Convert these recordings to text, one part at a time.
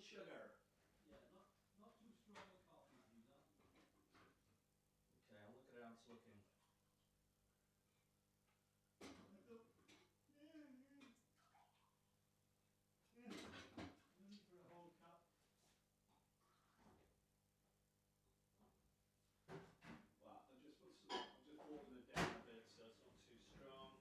sugar. Yeah, not too strong a coffee, please. Okay, I'll look at how it's looking. No need for a whole cup. Well, I've just watered it down a bit so it's not too strong.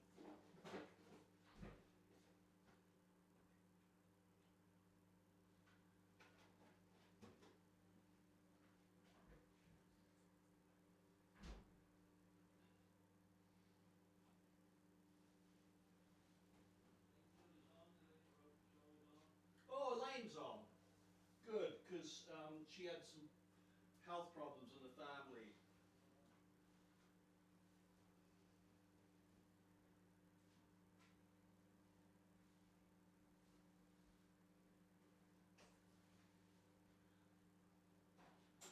Oh, Elaine's on. Good, because she had some health problems in the family.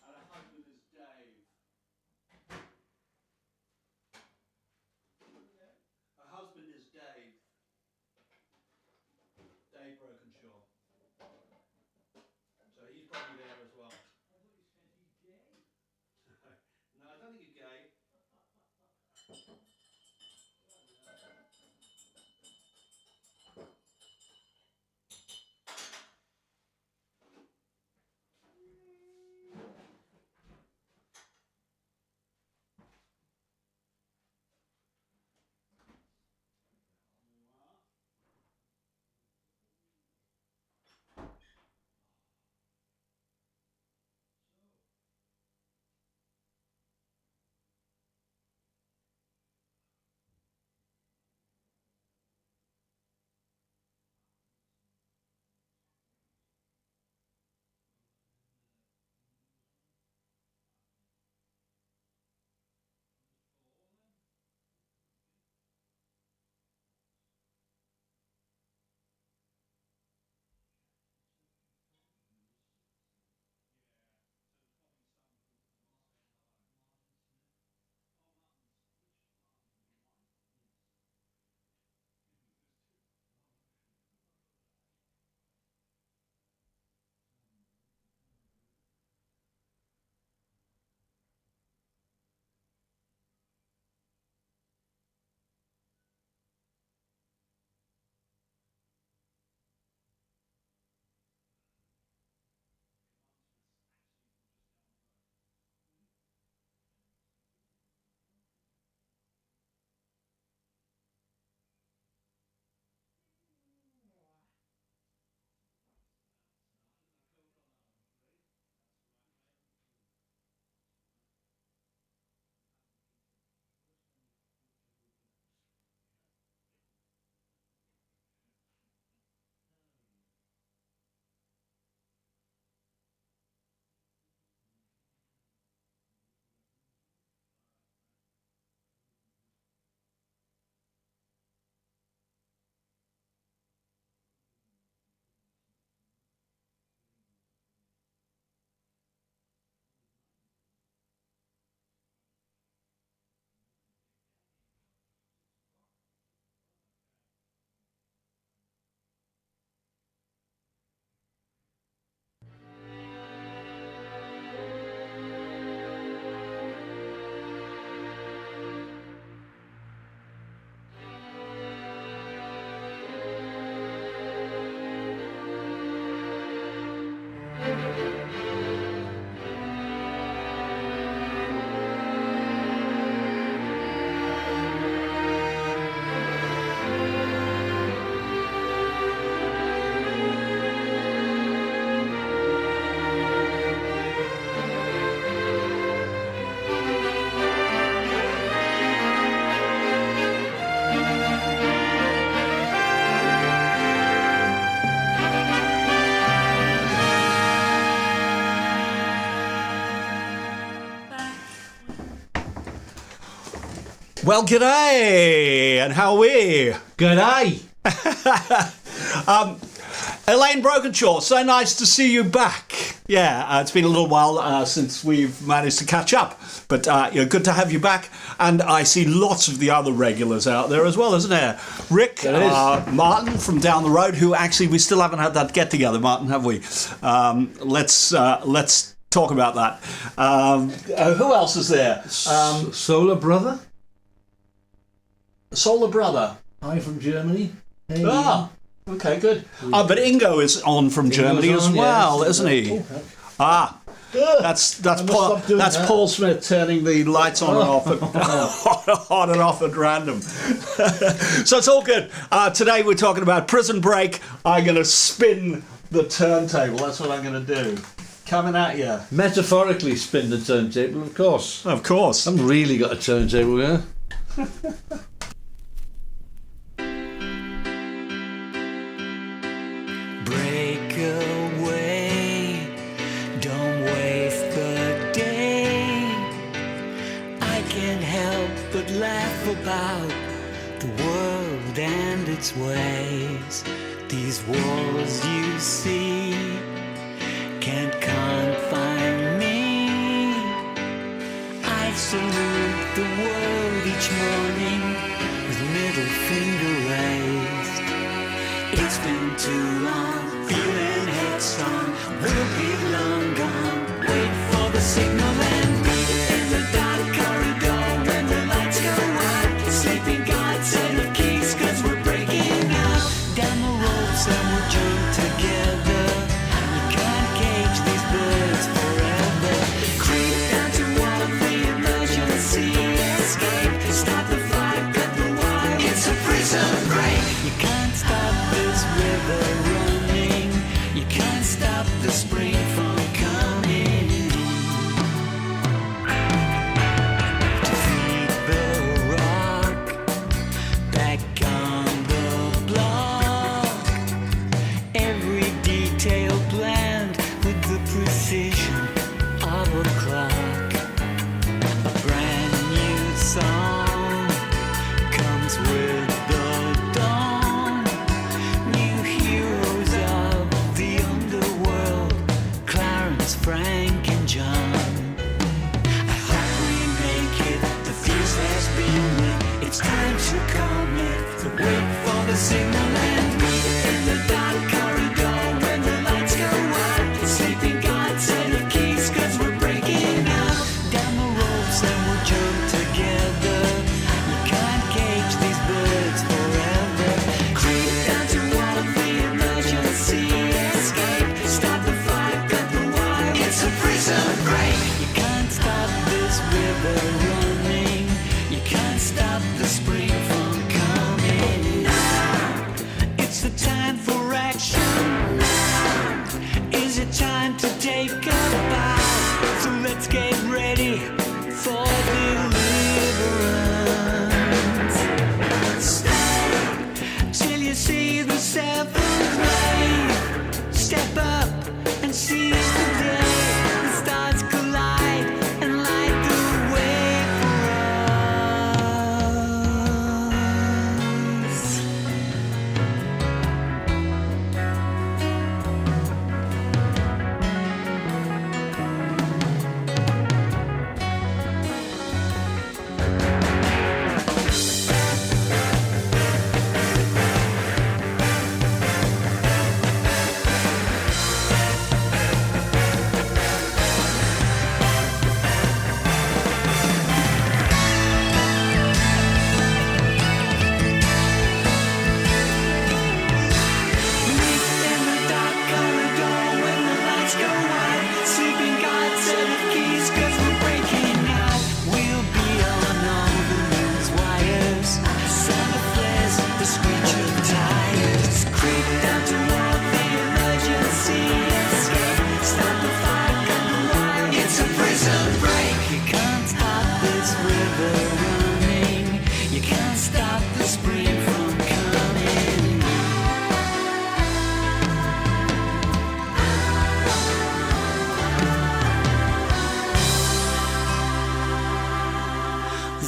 And her husband is Dave. Her husband is Dave. Dave Brokenshaw. So he's probably there as well. I thought you said he's gay. No, I don't think he's gay. Well, g'day, and how are we? G'day. Elaine Brokenshaw, so nice to see you back. Yeah, it's been a little while since we've managed to catch up, but good to have you back. And I see lots of the other regulars out there as well, isn't there? Rick, There is. Martin from down the road, who actually we still haven't had that get together, Martin, have we? Let's talk about that. Who else is there? Solar Brother. Solar Brother. Hi from Germany. Hey. Ah, okay, good. But Ingo is on from Germany as on, well, yeah. isn't he? Oh, Ah, that's must stop doing that. Paul Smith turning the lights on and off on and off at random. So it's all good. Today we're talking about Prison Break. I'm going to spin the turntable. That's what I'm going to do. Coming at you. Metaphorically spin the turntable, of course. Of course. I haven't really got a turntable here. Break away, don't waste the day. I can't help but laugh about the world and its ways. These walls you see can't confine me. I salute the world each morning with middle finger raised. It's been too long, feeling headstrong. We'll be long gone. Wait for the signal and meet in the dark corridor when the lights go out. Sleeping guards set of keys 'cause we're breaking out. Down the ropes and we're joined together. You can't cage these birds forever. Creep down toward the emergency escape. Stop the fight, cut the wire. It's a prison break. You can't stop this river running. You can't stop the spring from coming. Defeat the rock, back on the block. Every detail planned with the precision of a clock. A brand new song comes with the dawn. New heroes of the underworld, Clarence, Frank, and John. I hope we make it, the fuse has been lit. It's time to commit, to wait for the signal and meet in the dark corridor when the lights go out. Sleeping guards set of keys 'cause we're breaking out. Down the ropes and we're joined together. You can't cage these birds forever. Creep down toward the emergency escape. Stop the fight, cut the wire. It's a prison break. You can't stop this river running. You can't stop the spring from coming. It's the time for action. Is it time to take a bow? So let's get ready for deliverance. Stay till you see the seventh wave. Step up and seize the day. The stars collide and light the way for us.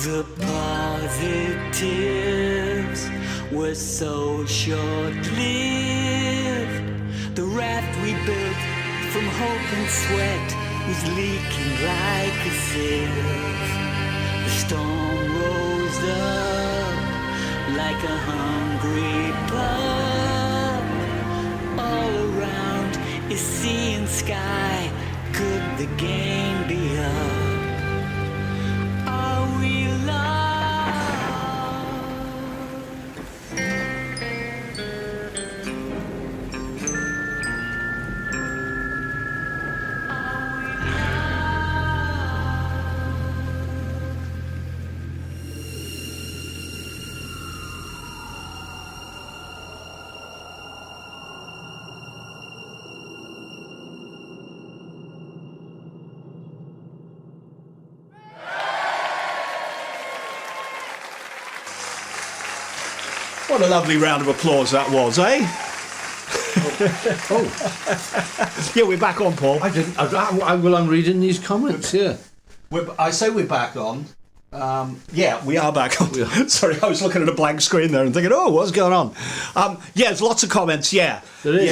The positives were so short-lived. The raft we built from hope and sweat was leaking like a sieve. The storm rose up like a hungry pup. All around is sea and sky. Could the game be up? Are we lost? What a lovely round of applause that was, eh? Oh, Yeah, we're back on, Paul. I'm reading these comments here. I say we're back on. Yeah, we are back on. We are. Sorry, I was looking at a blank screen there and thinking, oh, what's going on? Yeah, there's lots of comments, yeah. There is.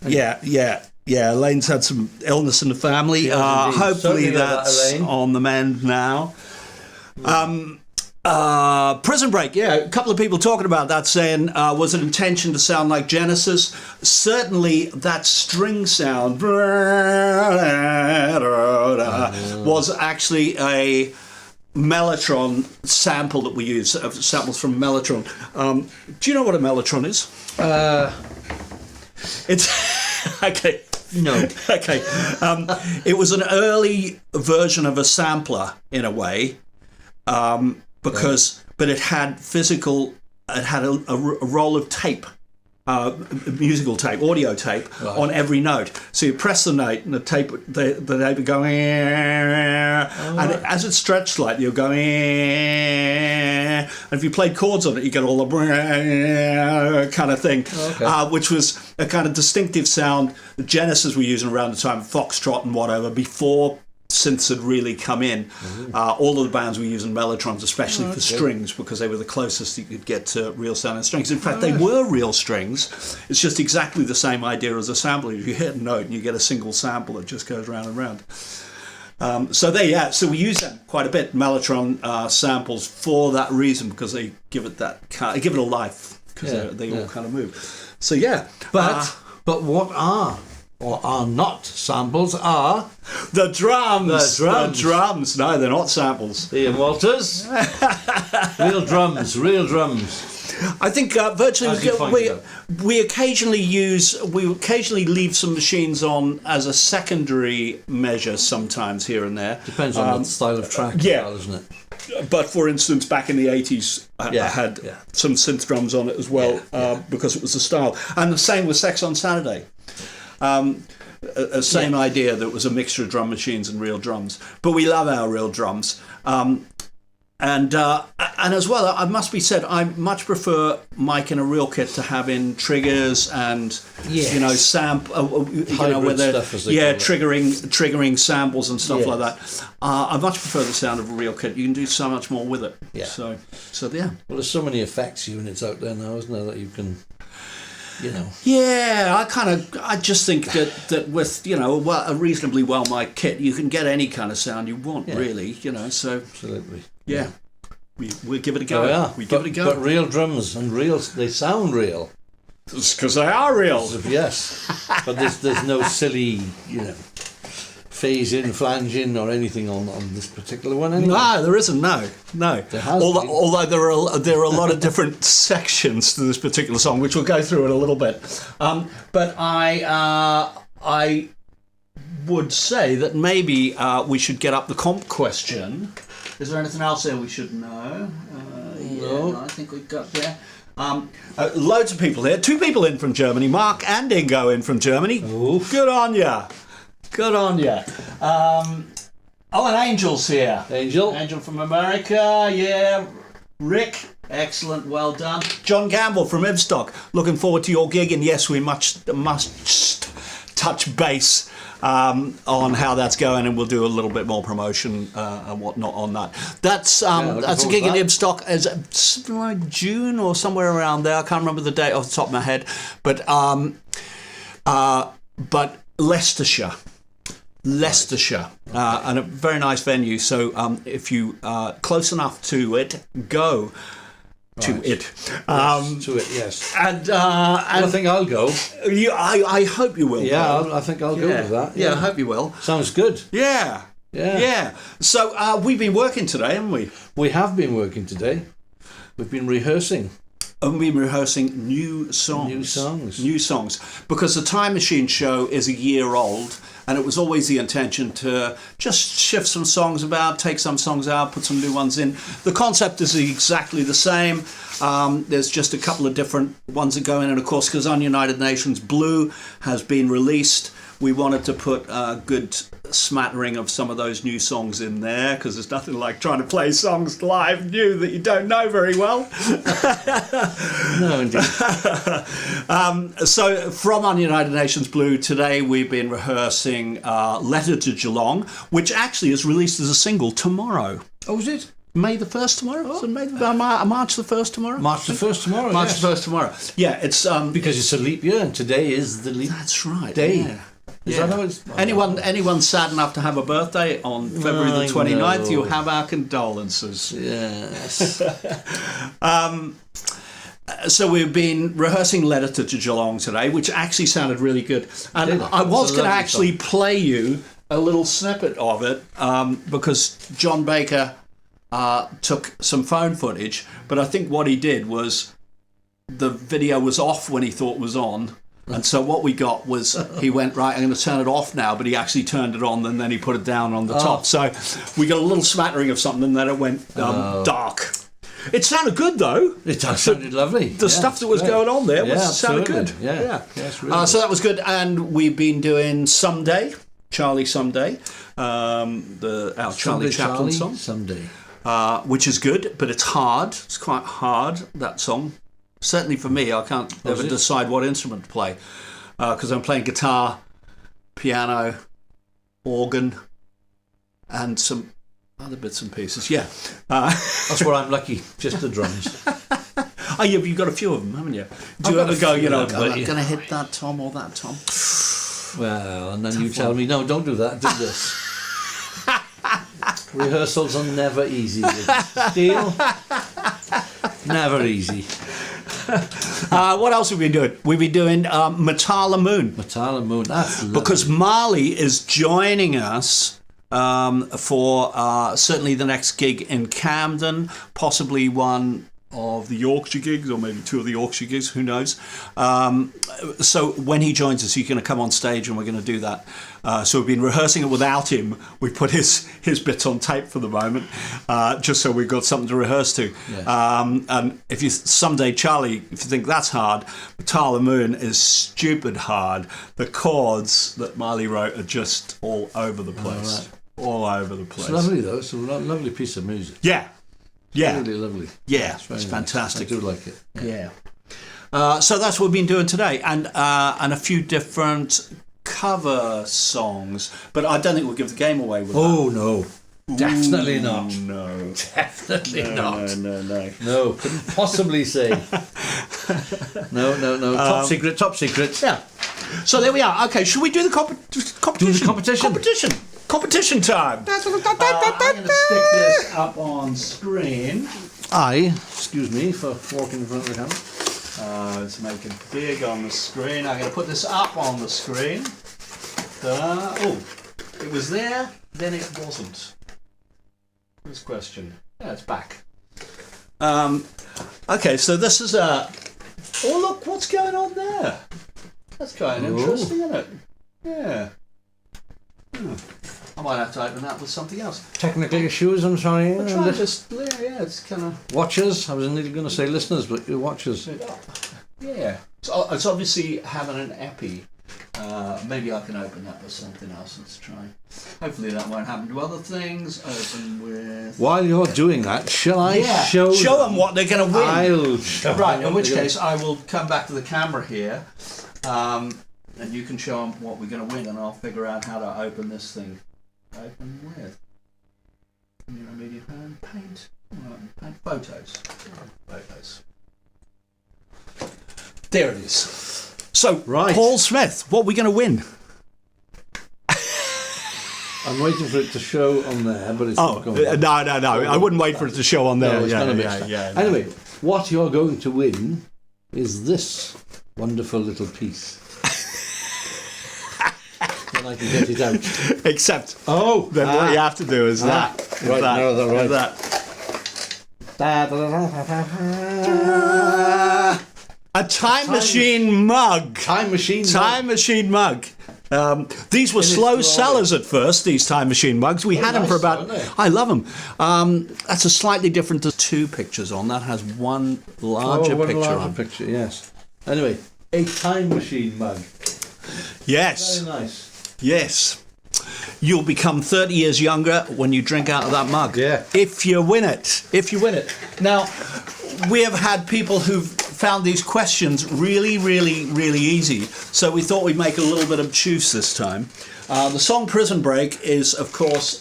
Yeah. Yeah, Elaine's had some illness in the family. has indeed. Hopefully Sorry about that's that, Elaine. on the mend now. Prison Break, yeah, a couple of people talking about that saying, was it intention to sound like Genesis? Certainly that string sound was actually a Mellotron sample that we use, samples from Mellotron. Do you know what a Mellotron is? It's... okay. No. Okay. It was an early version of a sampler, in a way. But it had a roll of tape, musical tape, audio tape on every note. So you press the note and the tape would go, and as it stretched slightly, you'd go, and if you played chords on it, you get all the kind of thing, which was a kind of distinctive sound that Genesis were using around the time of Foxtrot and whatever, before synths had really come in. All of the bands were using Mellotrons, especially for strings, because they were the closest you could get to real sounding strings. In fact, they were real strings. It's just exactly the same idea as a sampler. You hit a note and you get a single sample that just goes round and round. So we use them quite a bit, Mellotron samples, for that reason, because they give it give it a life, because they all kind of move. So But what are or are not samples are the drums. The drums. No, they're not samples. Ian Walters. Real drums. I think virtually we occasionally leave some machines on as a secondary measure sometimes here and there. Depends on the style of track, doesn't it? But for instance, back in the 80s, I had some synth drums on it as well, because it was the style. And the same with Sex on Saturday. Same idea, that it was a mixture of drum machines and real drums. But we love our real drums. And as well, I must be said, I much prefer Mike in a real kit to having triggers and Hybrid stuff, as they call it. triggering samples and stuff like that. I much prefer the sound of a real kit. You can do so much more with it. Yeah. So Well, there's so many effects units out there now, isn't there, that you can. Yeah, I just think that with a reasonably well made kit, you can get any kind of sound you want, really. So Absolutely. Yeah. We'll give it a go. We give it a go. But real drums and they sound real. It's because they are real. Yes, but there's no silly phase in, flange in, or anything on this particular one. Anyway. No, there isn't. No. Although there are a lot of different sections to this particular song, which we'll go through in a little bit. But I would say that maybe we should get up the comp question. Is there anything else there we should know? No, I think we've got there. Loads of people here. 2 people in from Germany. Mark and Ingo in from Germany. Oof. Good on ya. And Angel's here. Angel from America, yeah. Rick, excellent, well done. John Gamble from Ibstock, looking forward to your gig, and yes, we must touch base on how that's going, and we'll do a little bit more promotion and whatnot on that. That's a gig in Ibstock, as something like June or somewhere around there. I can't remember the date off the top of my head, but but Leicestershire. And a very nice venue. So if you are close enough to it, go to it. To it, yes. And I think I'll go. I hope you will. Yeah, Paul. I think I'll go with that. Yeah, I hope you will. Sounds good. Yeah. So we've been working today, haven't we? We have been working today. We've been rehearsing. And we've been rehearsing new songs. Because the Time Machine show is a year old, and it was always the intention to just shift some songs about, take some songs out, put some new ones in. The concept is exactly the same. There's just a couple of different ones that go in, and of course, because on United Nations Blue has been released, we wanted to put a good smattering of some of those new songs in there, because there's nothing like trying to play songs live new that you don't know very well. No, indeed. So from On United Nations Blue, today we've been rehearsing Letter to Geelong, which actually is released as a single tomorrow. Oh, is it? May the 1st tomorrow? Oh. So March the 1st tomorrow? March the 1st tomorrow, March yes. the 1st tomorrow. Yeah, it's... because it's a leap year, and today is the leap That's right. day. Yeah. Is that how it's... Anyone sad enough to have a birthday on February the 29th, you have our condolences. Yes. So we've been rehearsing Letter to Geelong today, which actually sounded really good. And I was going to actually play you a little snippet of it because John Baker took some phone footage, but I think what he did was the video was off when he thought was on. And so what we got was he went, right, I'm going to turn it off now, but he actually turned it on and then he put it down on the top. So we got a little smattering of something and then it went dark. It sounded good though. It sounded lovely. The stuff that was going on there sounded good. Yeah. Yes, really So that was good. And we've been doing Someday, Charlie Someday, our Charlie Chaplin song. Someday. Which is good, but it's hard. It's quite hard, that song. Certainly for me, I can't ever decide what instrument to play because I'm playing guitar, piano, organ, and some other bits and pieces. Yeah. That's where I'm lucky, just the drums. Oh, yeah, you've got a few of them, haven't you? Do you ever go, I'm going to hit that tom or that tom? Well, and then you tell me, no, don't do that, do this. Rehearsals are never easy. Steel, never easy. What else have we been doing? We've been doing Matala Moon. Matala Moon, that's lovely. Because Marley is joining us for certainly the next gig in Camden, possibly one of the Yorkshire gigs, or maybe two of the Yorkshire gigs, who knows. So when he joins us, he's going to come on stage and we're going to do that. So we've been rehearsing it without him. We put his bits on tape for the moment, just so we've got something to rehearse to. Yeah. And if you someday, Charlie, if you think that's hard, Matala Moon is stupid hard. The chords that Marley wrote are just all over the place. All over the place. It's lovely though. It's a lovely piece of music. Yeah. Yeah. Really lovely. Yeah, it's nice. Fantastic. I do like it. Yeah. So that's what we've been doing today, and a few different cover songs. But I don't think we'll give the game away with Oh no, definitely not. No, Definitely not. No. No, couldn't possibly say. No. Top secret. Yeah. So there we are. Okay, should we do the competition? Do the competition. Competition time. I'm going to stick this up on screen. Excuse me for walking in front of the camera. Let's make it big on the screen. I'm going to put this up on the screen. It was there, then it wasn't. This question. Yeah, it's back. Okay, so this is a... Oh, look, what's going on there? That's kind of interesting, isn't it? Yeah. I might have to open that with something else. Technical issues, I'm sorry. It's kind of... Watchers? I was nearly going to say listeners, but your watchers. Yeah. So it's obviously having an epi. Maybe I can open that with something else. Let's try. Hopefully that won't happen to other things. Open with... While you're doing that, shall I show them what they're going to win? I'll show Right, them in what which they're case I will come back to the camera here. And you can show them what we're going to win, and I'll figure out how to open this thing. Open with media plan, paint, photos. There it is. So, Right. Paul Smith, what are we going to win? I'm waiting for it to show on there, but it's Oh, not going. no. I wouldn't wait for it to show on there. It's gonna be yeah. Anyway, what you're going to win is this wonderful little piece. When I can get it out. Except, Oh, then what you have to do is that. Right, that, no, that's right. that. A time machine mug. Time machine. Time machine mug. These were slow sellers at first, these time machine mugs. We had them for nice, about... aren't they? I love them. That's a slightly different... There's two pictures on. That has one larger one picture larger on. picture, yes. Anyway, a time machine mug. Yes. Very nice. Yes. You'll become 30 years younger when you drink out of that mug. Yeah. If you win it. If you win it. Now, we have had people who've found these questions really, really, really easy. So we thought we'd make it a little bit obtuse this time. The song Prison Break is, of course,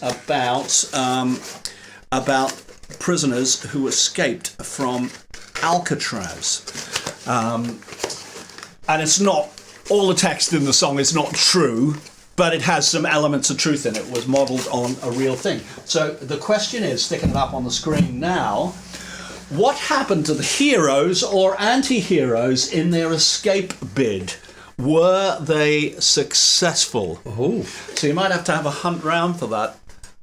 about prisoners who escaped from Alcatraz. And it's not... All the text in the song is not true, but it has some elements of truth in it. It was modelled on a real thing. So the question is, sticking it up on the screen now, what happened to the heroes or anti-heroes in their escape bid? Were they successful? Oh. So you might have to have a hunt round for that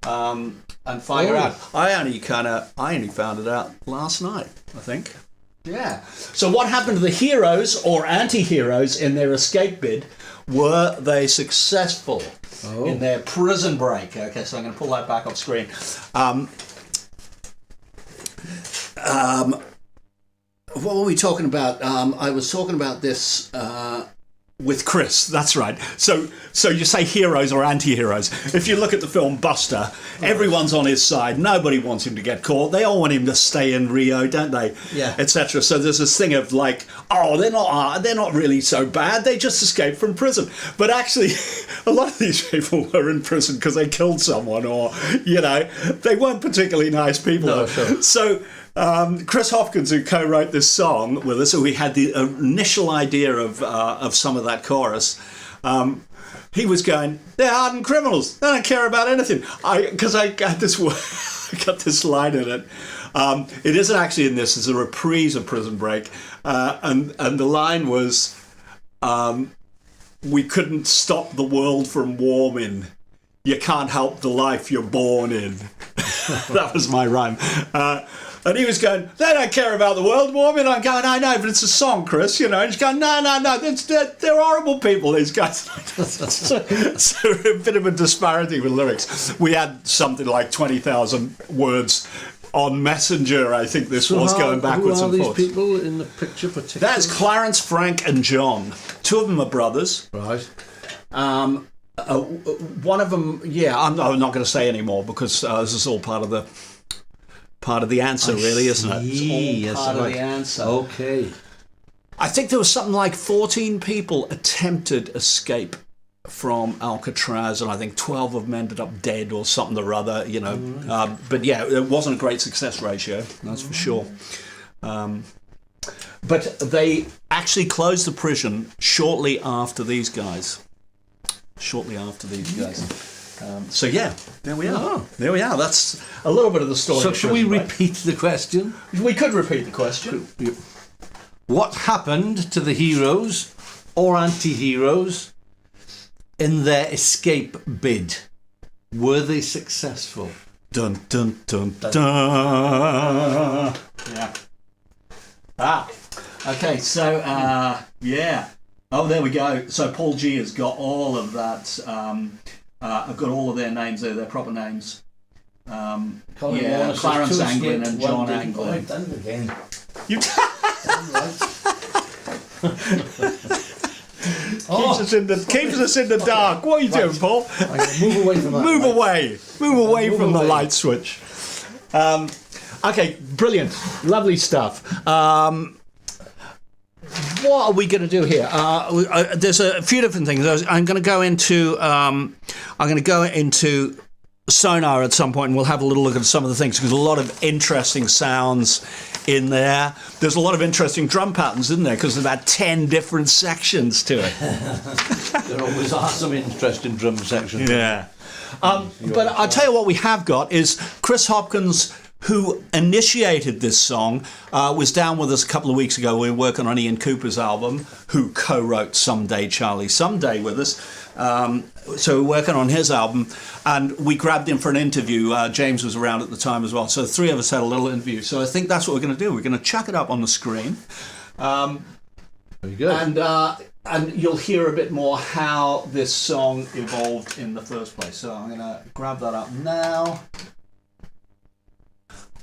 and find out. I only found it out last night, I think. Yeah. So what happened to the heroes or anti-heroes in their escape bid? Were they successful in their prison break? Okay, so I'm going to pull that back off screen. What were we talking about? I was talking about this with Chris. That's right. So you say heroes or anti-heroes. If you look at the film Buster, everyone's on his side. Nobody wants him to get caught. They all want him to stay in Rio, don't they? Yeah. Etc. So there's this thing of like, oh, they're not really so bad. They just escaped from prison. But actually, a lot of these people were in prison because they killed someone, or they weren't particularly nice people. No, sure. So. Chris Hopkins, who co-wrote this song with us, so we had the initial idea of some of that chorus. He was going, "They're hardened criminals. They don't care about anything." Because I got this I got this line in it. It isn't actually in this. It's a reprise of Prison Break, and the line was, "We couldn't stop the world from warming. You can't help the life you're born in." That was my rhyme. And he was going, "They don't care about the world warming." I'm going, "I know, but it's a song, Chris, And he's going, no, they're horrible people, these guys." so a bit of a disparity with lyrics. We had something like 20,000 words on Messenger, I think this was, going backwards and forwards. Who are these people in the picture particularly? That's Clarence, Frank and John. Two of them are brothers. Right. One of them, I'm not going to say any more because this is all part of the answer, really, isn't it? It's all part of the answer. Okay. I think there was something like 14 people attempted escape from Alcatraz, and I think 12 of them ended up dead or something or other, but yeah, it wasn't a great success ratio, that's for sure. But they actually closed the prison shortly after these guys. So yeah, there we are. Oh. There we are. That's a little bit of the story. So of shall we Prison Break. repeat the question? We could repeat the question. What happened to the heroes or anti-heroes in their escape bid? Were they successful? Dun dun dun dun. Yeah. Okay. So yeah. Oh, there we go. So Paul G has got all of that. I've got all of their names there, their proper names. Clarence Anglin and John Anglin. Again. You keeps us in the dark. What are you doing, Paul? Move away from that. Move away from the light switch. Okay, brilliant, lovely stuff. What are we going to do here? There's a few different things. I'm going to go into sonar at some point and we'll have a little look at some of the things, because a lot of interesting sounds in there. There's a lot of interesting drum patterns, isn't there? Because there's about 10 different sections to it. There always are some interesting drum sections. Yeah. But I'll tell you what we have got is Chris Hopkins, who initiated this song, was down with us a couple of weeks ago. We were working on Ian Cooper's album, who co-wrote Someday Charlie Someday with us. So we're working on his album, and we grabbed him for an interview. James was around at the time as well. So the three of us had a little interview. So I think that's what we're going to do. We're going to chuck it up on the screen. Very good. And you'll hear a bit more how this song evolved in the first place. So I'm going to grab that up now.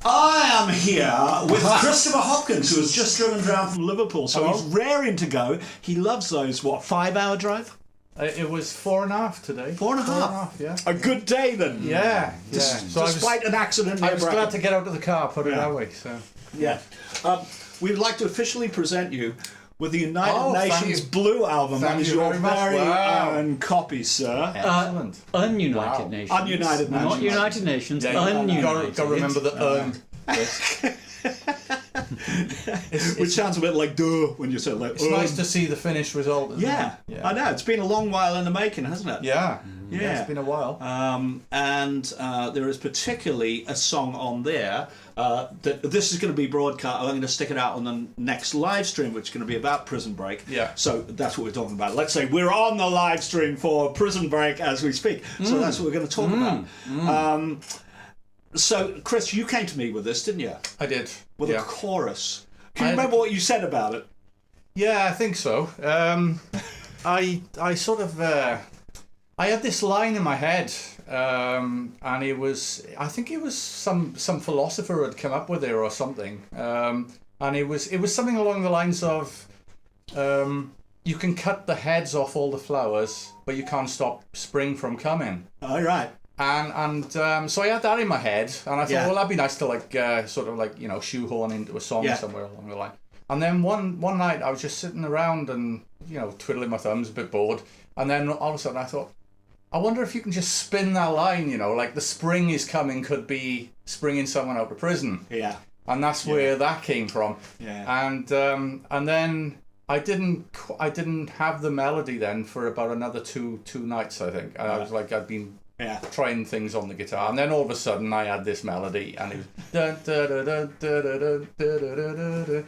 I am here with Christopher Hopkins, who has just driven down from Liverpool. So he's raring to go. He loves those, 5-hour drive? It was 4.5 today. 4.5? Yeah. A good day then. Yeah. So Despite an accident. I was glad to get out of the car, put it that way. So. Yeah. We'd like to officially present you with the United Nations Blue album. Thank That is you your very much. very Wow. own copy, sir. Excellent. Ununited Nations. Ununited Not Nations. United Nations, Yeah, ununited. got to remember the Which sounds a bit like duh when you say like. It's nice to see the finished result. Isn't Yeah, it? I know. It's been a long while in the making, hasn't it? Yeah. Yeah. It's been a while. And there is particularly a song on there that this is going to be broadcast. I'm going to stick it out on the next live stream, which is going to be about Prison Break. Yeah. So that's what we're talking about. Let's say we're on the live stream for Prison Break as we speak. So that's what we're going to talk about. So, Chris, you came to me with this, didn't you? I did. With yeah. a chorus. Can you remember what you said about it? Yeah, I think so. I sort of I had this line in my head, and I think it was some philosopher had come up with it or something, and it was something along the lines of, you can cut the heads off all the flowers, but you can't stop spring from coming. All right. And so I had that in my head, and I thought, well, that'd be nice to sort of shoehorn into a song somewhere along the line. And then one night I was just sitting around and twiddling my thumbs, a bit bored, and then all of a sudden I thought, I wonder if you can just spin that line, like the spring is coming could be springing someone out of prison. Yeah. And that's where that came from. Yeah. And then I didn't have the melody then for about another two nights, I think. And I was like, I'd been trying things on the guitar, and then all of a sudden I had this melody, and it was dun, da, da, da, da, da, da, da, da, da, da.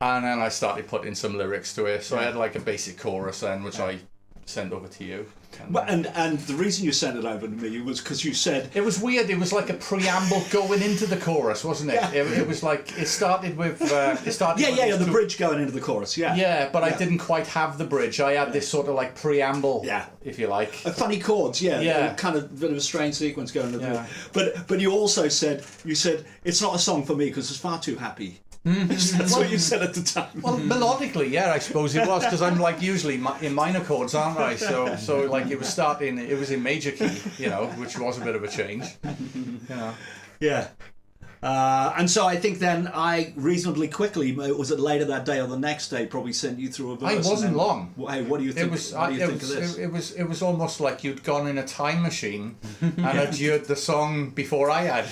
And then I started putting some lyrics to it. So I had like a basic chorus then, which I sent over to you. And the reason you sent it over to me was because you said it was weird. It was like a preamble going into the chorus, wasn't it? Yeah. It was like it started with the bridge going into the chorus. But I didn't quite have the bridge. I had this sort of like preamble, if you like. Funny chords, kind of bit of a strange sequence going into it. But you also said it's not a song for me because it's far too happy. That's what you said at the time. Well, melodically, I suppose it was, because I'm like usually in minor chords, aren't I? So like it was in major key, which was a bit of a change. Yeah. And so I think then I reasonably quickly, was it later that day or the next day, probably sent you through a verse. It wasn't long. Hey, what do you think? What do you think of this? It was almost like you'd gone in a time machine and had heard the song before I had.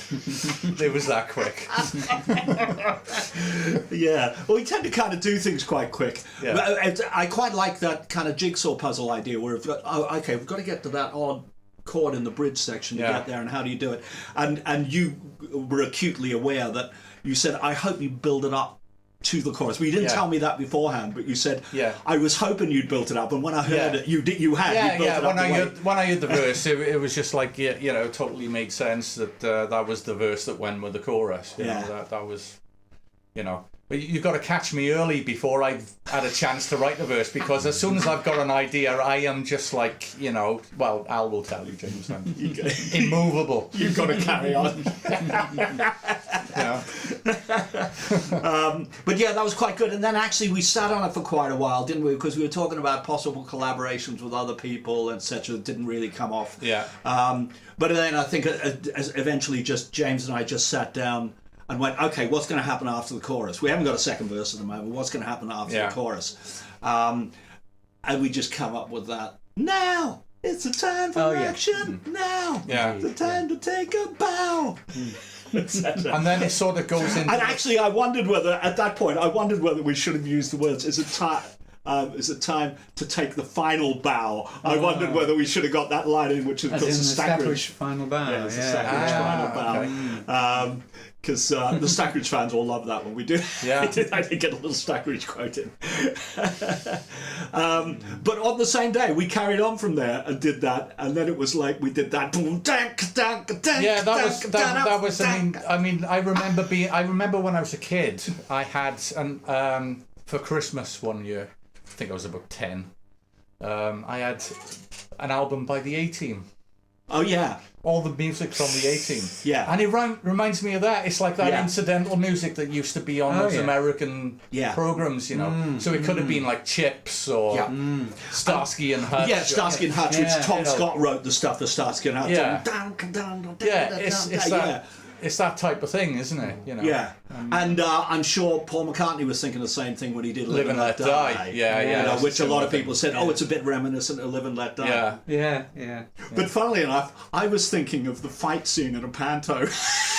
It was that quick. Yeah. Well, we tend to kind of do things quite quick. Yeah. I quite like that kind of jigsaw puzzle idea where we've got to get to that odd chord in the bridge section to get there, and how do you do it? And you were acutely aware that you said, I hope you build it up to the chorus. Well, you didn't tell me that beforehand, but you said, I was hoping you'd built it up, and when I heard it, you had. When I heard the verse, it was just like, totally made sense that that was the verse that went with the chorus. That was, But you've got to catch me early before I've had a chance to write the verse, because as soon as I've got an idea, I am just like, well, Al will tell you, James, I'm immovable. You've got to carry on. But that was quite good. And then actually we sat on it for quite a while, didn't we? Because we were talking about possible collaborations with other people, etc. that didn't really come off. Yeah. But then I think eventually just James and I just sat down and went, okay, what's going to happen after the chorus? We haven't got a second verse at the moment. What's going to happen after the chorus? And we just come up with that. Now! It's a time for action now. Yeah. It's a time to take a bow. And then it sort of goes into. And actually, I wondered whether at that point we should have used the words. Is it time to take the final bow? I wondered whether we should have got that line in, which is As in the the Stackridge final bow. Yeah, it's the Stackridge final bow. Because the Stackridge fans all love that when we do. Yeah. I did get a little Stackridge quote in. But on the same day, we carried on from there and did that, and then it was like we did that. Yeah, that was. I mean, I remember when I was a kid, I had for Christmas one year, I think I was about 10. I had an album by the A-Team. Oh yeah. All the music from the A-Team. Yeah. And it reminds me of that. It's like that incidental music that used to be on those American programs, you know. So it could have been like Chips or Starsky and Hutch. Yeah, Starsky and Hutch, which Tom Scott wrote the stuff for Starsky and Hutch. Yeah, it's that type of thing, isn't it? You know. Yeah, and I'm sure Paul McCartney was thinking the same thing when he did Live and Let Die. Yeah. You know, which a lot of people said, it's a bit reminiscent of Live and Let Die. Yeah. But funnily enough, I was thinking of the fight scene in a panto.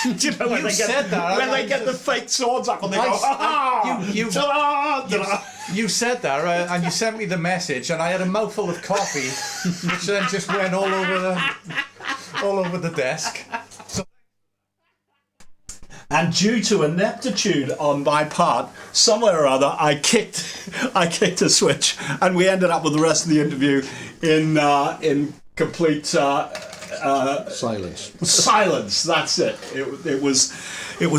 Do you know when You said that. when they get the fake swords up and they go, You said that, and you sent me the message, and I had a mouthful of coffee, which then just went all over the desk. And due to ineptitude on my part, somewhere or other, I kicked a switch, and we ended up with the rest of the interview in complete Silence. silence. That's it. It was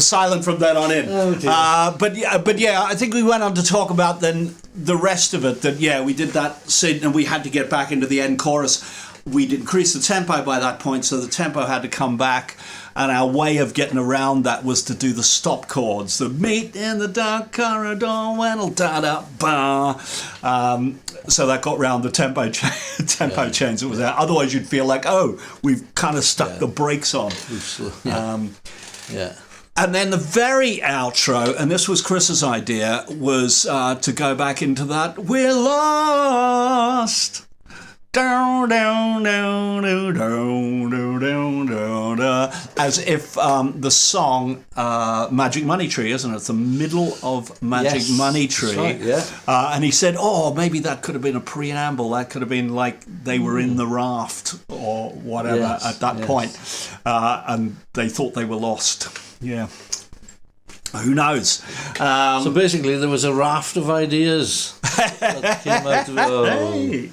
silent from then on in. Oh, dear. But yeah, I think we went on to talk about then the rest of it. That we did that scene, and we had to get back into the end chorus. We'd increased the tempo by that point, so the tempo had to come back. And our way of getting around that was to do the stop chords, the meet in the dark corridor when it'll da-da-ba. So that got round the tempo change that was there. Otherwise, you'd feel like, we've kind of stuck the brakes on. And then the very outro, and this was Chris's idea, was to go back into that, we're lost. Down, down, down, down, down, down, down, down, as if the song Magic Money Tree, isn't it? It's the middle of Magic Money Tree. Right, yeah. And he said, maybe that could have been a preamble. That could have been like they were in the raft or whatever at that point. And they thought they were lost. Yeah. Who knows? So basically, there was a raft of ideas that came out of it.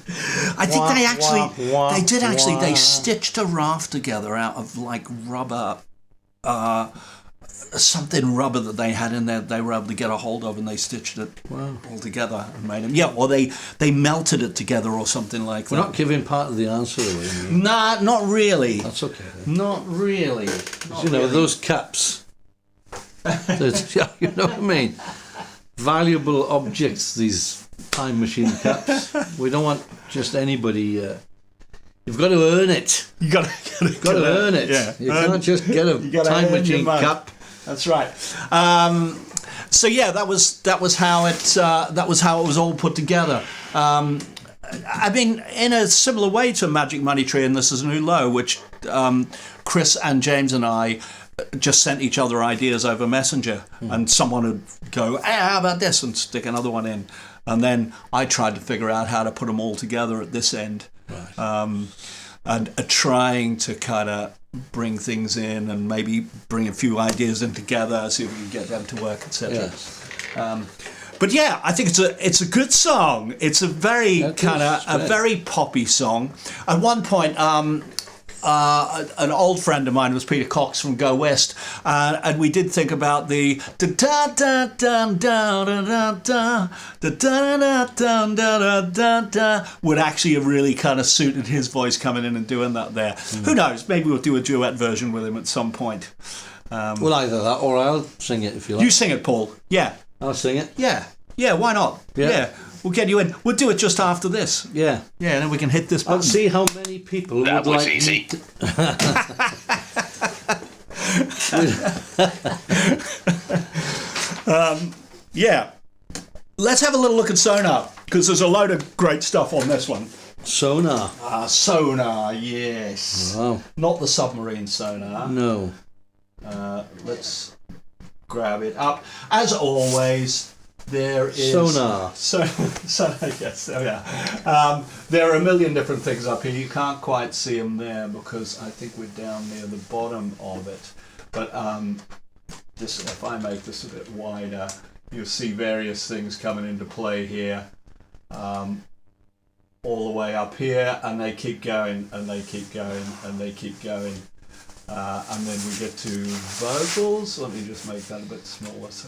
I think they stitched a raft together out of like rubber, something rubber that they had in there. They were able to get a hold of, and they stitched it all together and made them. Yeah, or they melted it together or something like that. We're not giving part of the answer away. Nah, not really. That's okay. Not really. Those caps. You know what I mean? Valuable objects, these time machine caps. We don't want just anybody. You've got to earn it. You got to earn it. Yeah. You can't just get a time machine cap. That's right. So yeah, that was how it was all put together. I mean, in a similar way to Magic Money Tree and This Is a New Low, which Chris and James and I just sent each other ideas over Messenger, and someone would go, how about this, and stick another one in, and then I tried to figure out how to put them all together at this end, and trying to kind of bring things in and maybe bring a few ideas in together, see if we can get them to work, etc. But yeah, I think it's a good song. It's a very very poppy song. At one point, an old friend of mine was Peter Cox from Go West, and we did think about the da da da da da da da da da da da da would actually have really kind of suited his voice coming in and doing that there. Who knows? Maybe we'll do a duet version with him at some point. Well, either that or I'll sing it if you like. You sing it, Paul. Yeah. I'll sing it. Yeah. Why not? Yeah. We'll get you in. We'll do it just after this. Yeah. Yeah, and then we can hit this button. I'll see how many people That would was like easy. Yeah. Let's have a little look at Sonar, because there's a load of great stuff on this one. Sonar. Sonar, yes. Wow. Not the submarine sonar. No. Let's grab it up. As always, there is Sonar. Sonar, yes, there we are. There are a million different things up here. You can't quite see them there because I think we're down near the bottom of it. But this, if I make this a bit wider, you'll see various things coming into play here. All the way up here, and they keep going, and they keep going, and they keep going. And then we get to vocals. Let me just make that a bit smaller so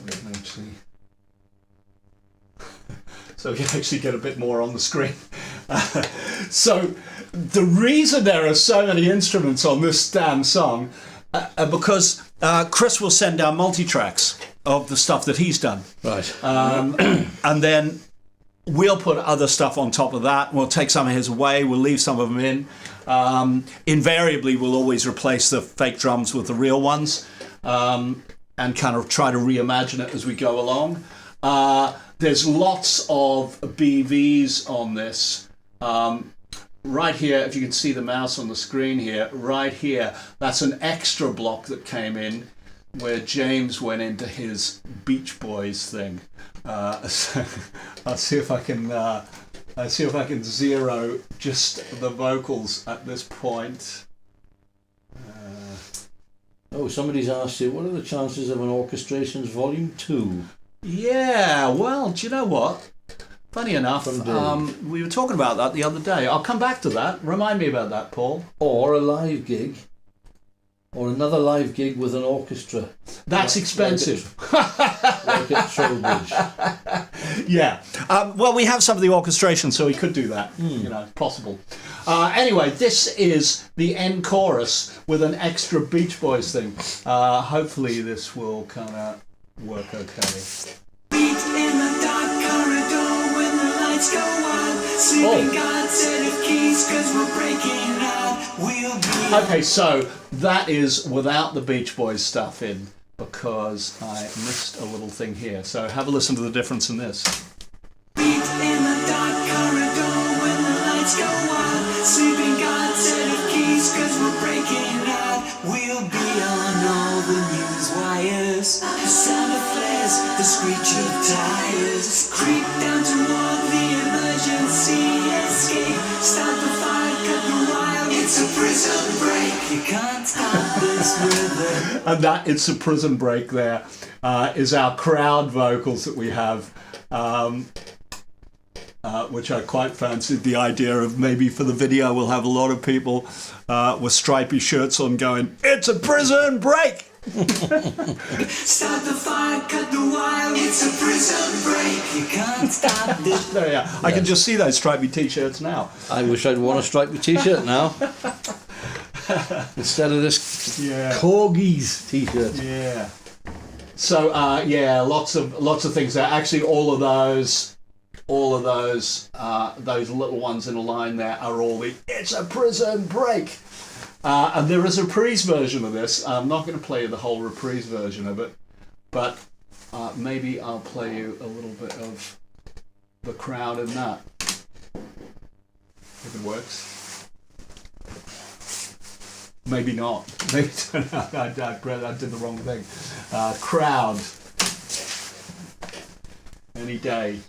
we can actually get a bit more on the screen. So the reason there are so many instruments on this damn song because Chris will send down multi-tracks of the stuff that he's done. Right. And then we'll put other stuff on top of that. We'll take some of his away. We'll leave some of them in. Invariably, we'll always replace the fake drums with the real ones and kind of try to reimagine it as we go along. There's lots of BVs on this. Right here, if you can see the mouse on the screen here, right here, that's an extra block that came in where James went into his Beach Boys thing. So I'll see if I can zero just the vocals at this point. Oh, somebody's asked you, what are the chances of an Orchestrations Volume 2? Yeah, well, do you know what? Funny enough, we were talking about that the other day. I'll come back to that. Remind me about that, Paul. Or a live gig. Or another live gig with an orchestra. That's expensive. Like at Trowbridge. Yeah. Well, we have some of the orchestration, so we could do that. You know, possible. Anyway, this is the end chorus with an extra Beach Boys thing. Hopefully this will kind of work okay. Beat in the dark corridor when the lights go out. Sleeping God's set of keys 'cause we're breaking out. We'll be Okay, so that is without the Beach Boys stuff in because I missed a little thing here. So have a listen to the difference in this. beat in the dark corridor when the lights go out. Sleeping God's set of keys 'cause we're breaking out. We'll be on all the news wires. The sound of flares, the screech of tires. Creep down toward the emergency escape. Start the fire, cut the wire. It's a prison break. You can't stop this rhythm. And that It's a Prison Break there is our crowd vocals that we have, which I quite fancied the idea of. Maybe for the video we'll have a lot of people with stripy shirts on going, "It's a prison break!" Start the fire, cut the wire. It's a prison break. You can't stop this. There we are. I can just see those stripy t-shirts now. I wish I'd worn a stripy t-shirt now. Instead of this Korgis t-shirt. Yeah. So yeah, lots of things there. Actually, all of those little ones in a line there are all the "It's a Prison Break." And there is a reprise version of this. I'm not going to play you the whole reprise version of it, but maybe I'll play you a little bit of the crowd in that, if it works. Maybe not. Maybe I did the wrong thing. Crowd. Any day.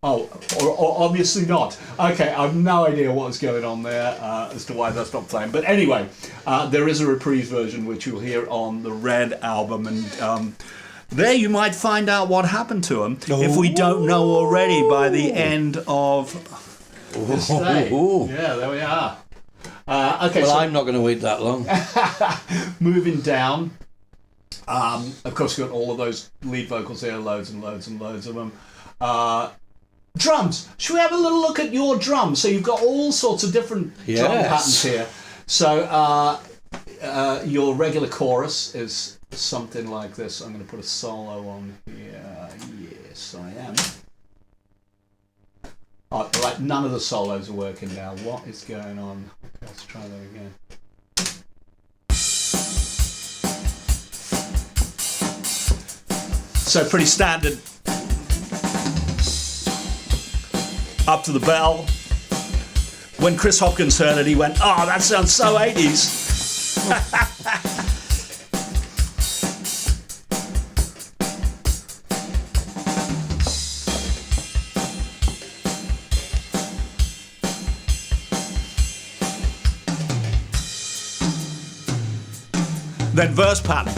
Oh, or obviously not. Okay, I have no idea what's going on there as to why that's not playing. But anyway, there is a reprise version which you'll hear on the Red album, and there you might find out what happened to him if we don't know already by the end of this day. Yeah, there we are. Okay, well, so I'm not going to wait that long. moving down. Of course, you've got all of those lead vocals there, loads and loads and loads of them. Drums. Should we have a little look at your drums? So you've got all sorts of different drum patterns here. So your regular chorus is something like this. I'm going to put a solo on here. Yes, I am. Oh, right, none of the solos are working now. What is going on? Okay, let's try that again. So pretty standard. up to the bell. When Chris Hopkins heard it, he went, "Oh, that sounds so 80s." Then verse pattern.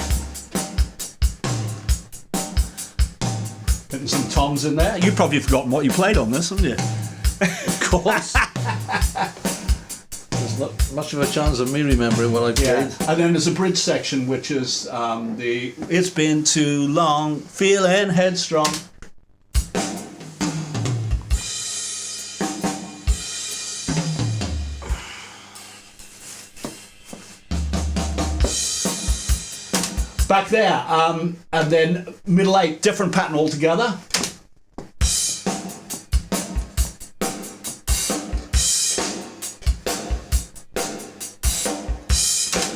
Getting some toms in there. You've probably forgotten what you played on this, haven't you? Of course. There's not much of a chance of me remembering what I played. And then there's a bridge section, which is the "It's been too long, feeling headstrong." Back there, and then middle eight, different pattern altogether.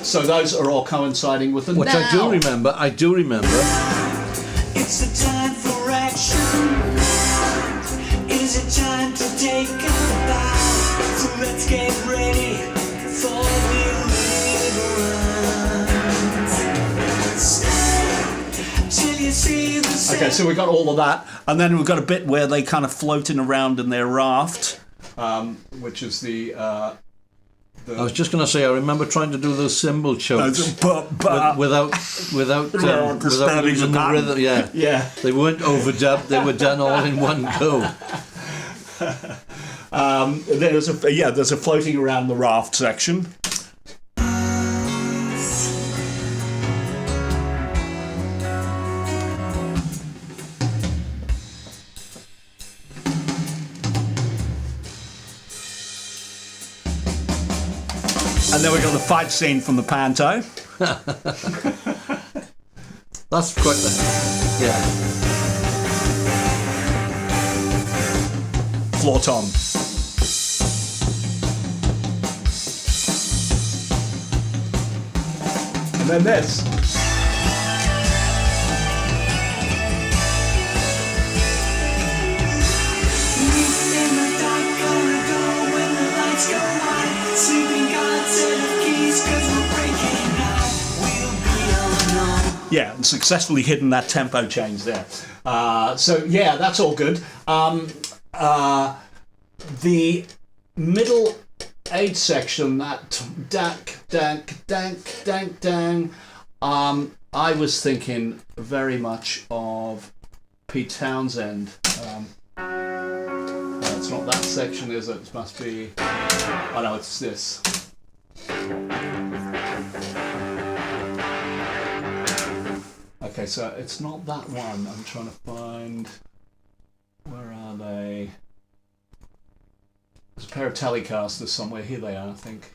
So those are all coinciding with the Which now. I do remember. It's the time for action. Is it time to take a bow? So let's get ready for deliverance. Stay till you see the sun. Okay, so we got all of that, and then we've got a bit where they kind of floating around in their raft, which is the. I was just going to say, I remember trying to do those cymbal chokes without losing the rhythm. Yeah, yeah. They weren't overdubbed; they were done all in one go. There's a floating around the raft section. And then we got the fight scene from the panto. That's quite yeah. Floor tom. And then this. In the dark corridor when the lights go white, sleeping gods and the keys 'cause we're breaking out. We'll be alone. Yeah, and successfully hidden that tempo change there. So yeah, that's all good. The middle 8 section, that dank, dank, dank, dank, dang. I was thinking very much of Pete Townsend. It's not that section, is it? It must be. Oh no, it's this. Okay, so it's not that one. I'm trying to find. Where are they? There's a pair of Telecasters somewhere. Here they are, I think.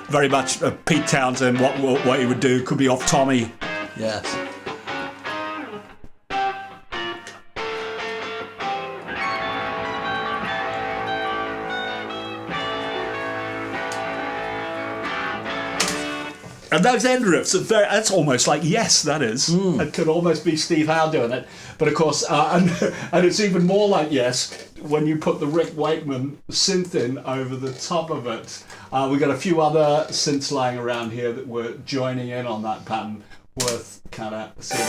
Very much Pete Townsend. What he would do could be off Tommy. Yes. And those end riffs are that's almost like Yes, that is. It could almost be Steve Howe doing it. But of course, and it's even more like Yes when you put the Rick Wakeman synth in over the top of it. We got a few other synths lying around here that were joining in on that pattern, worth kind of seeing.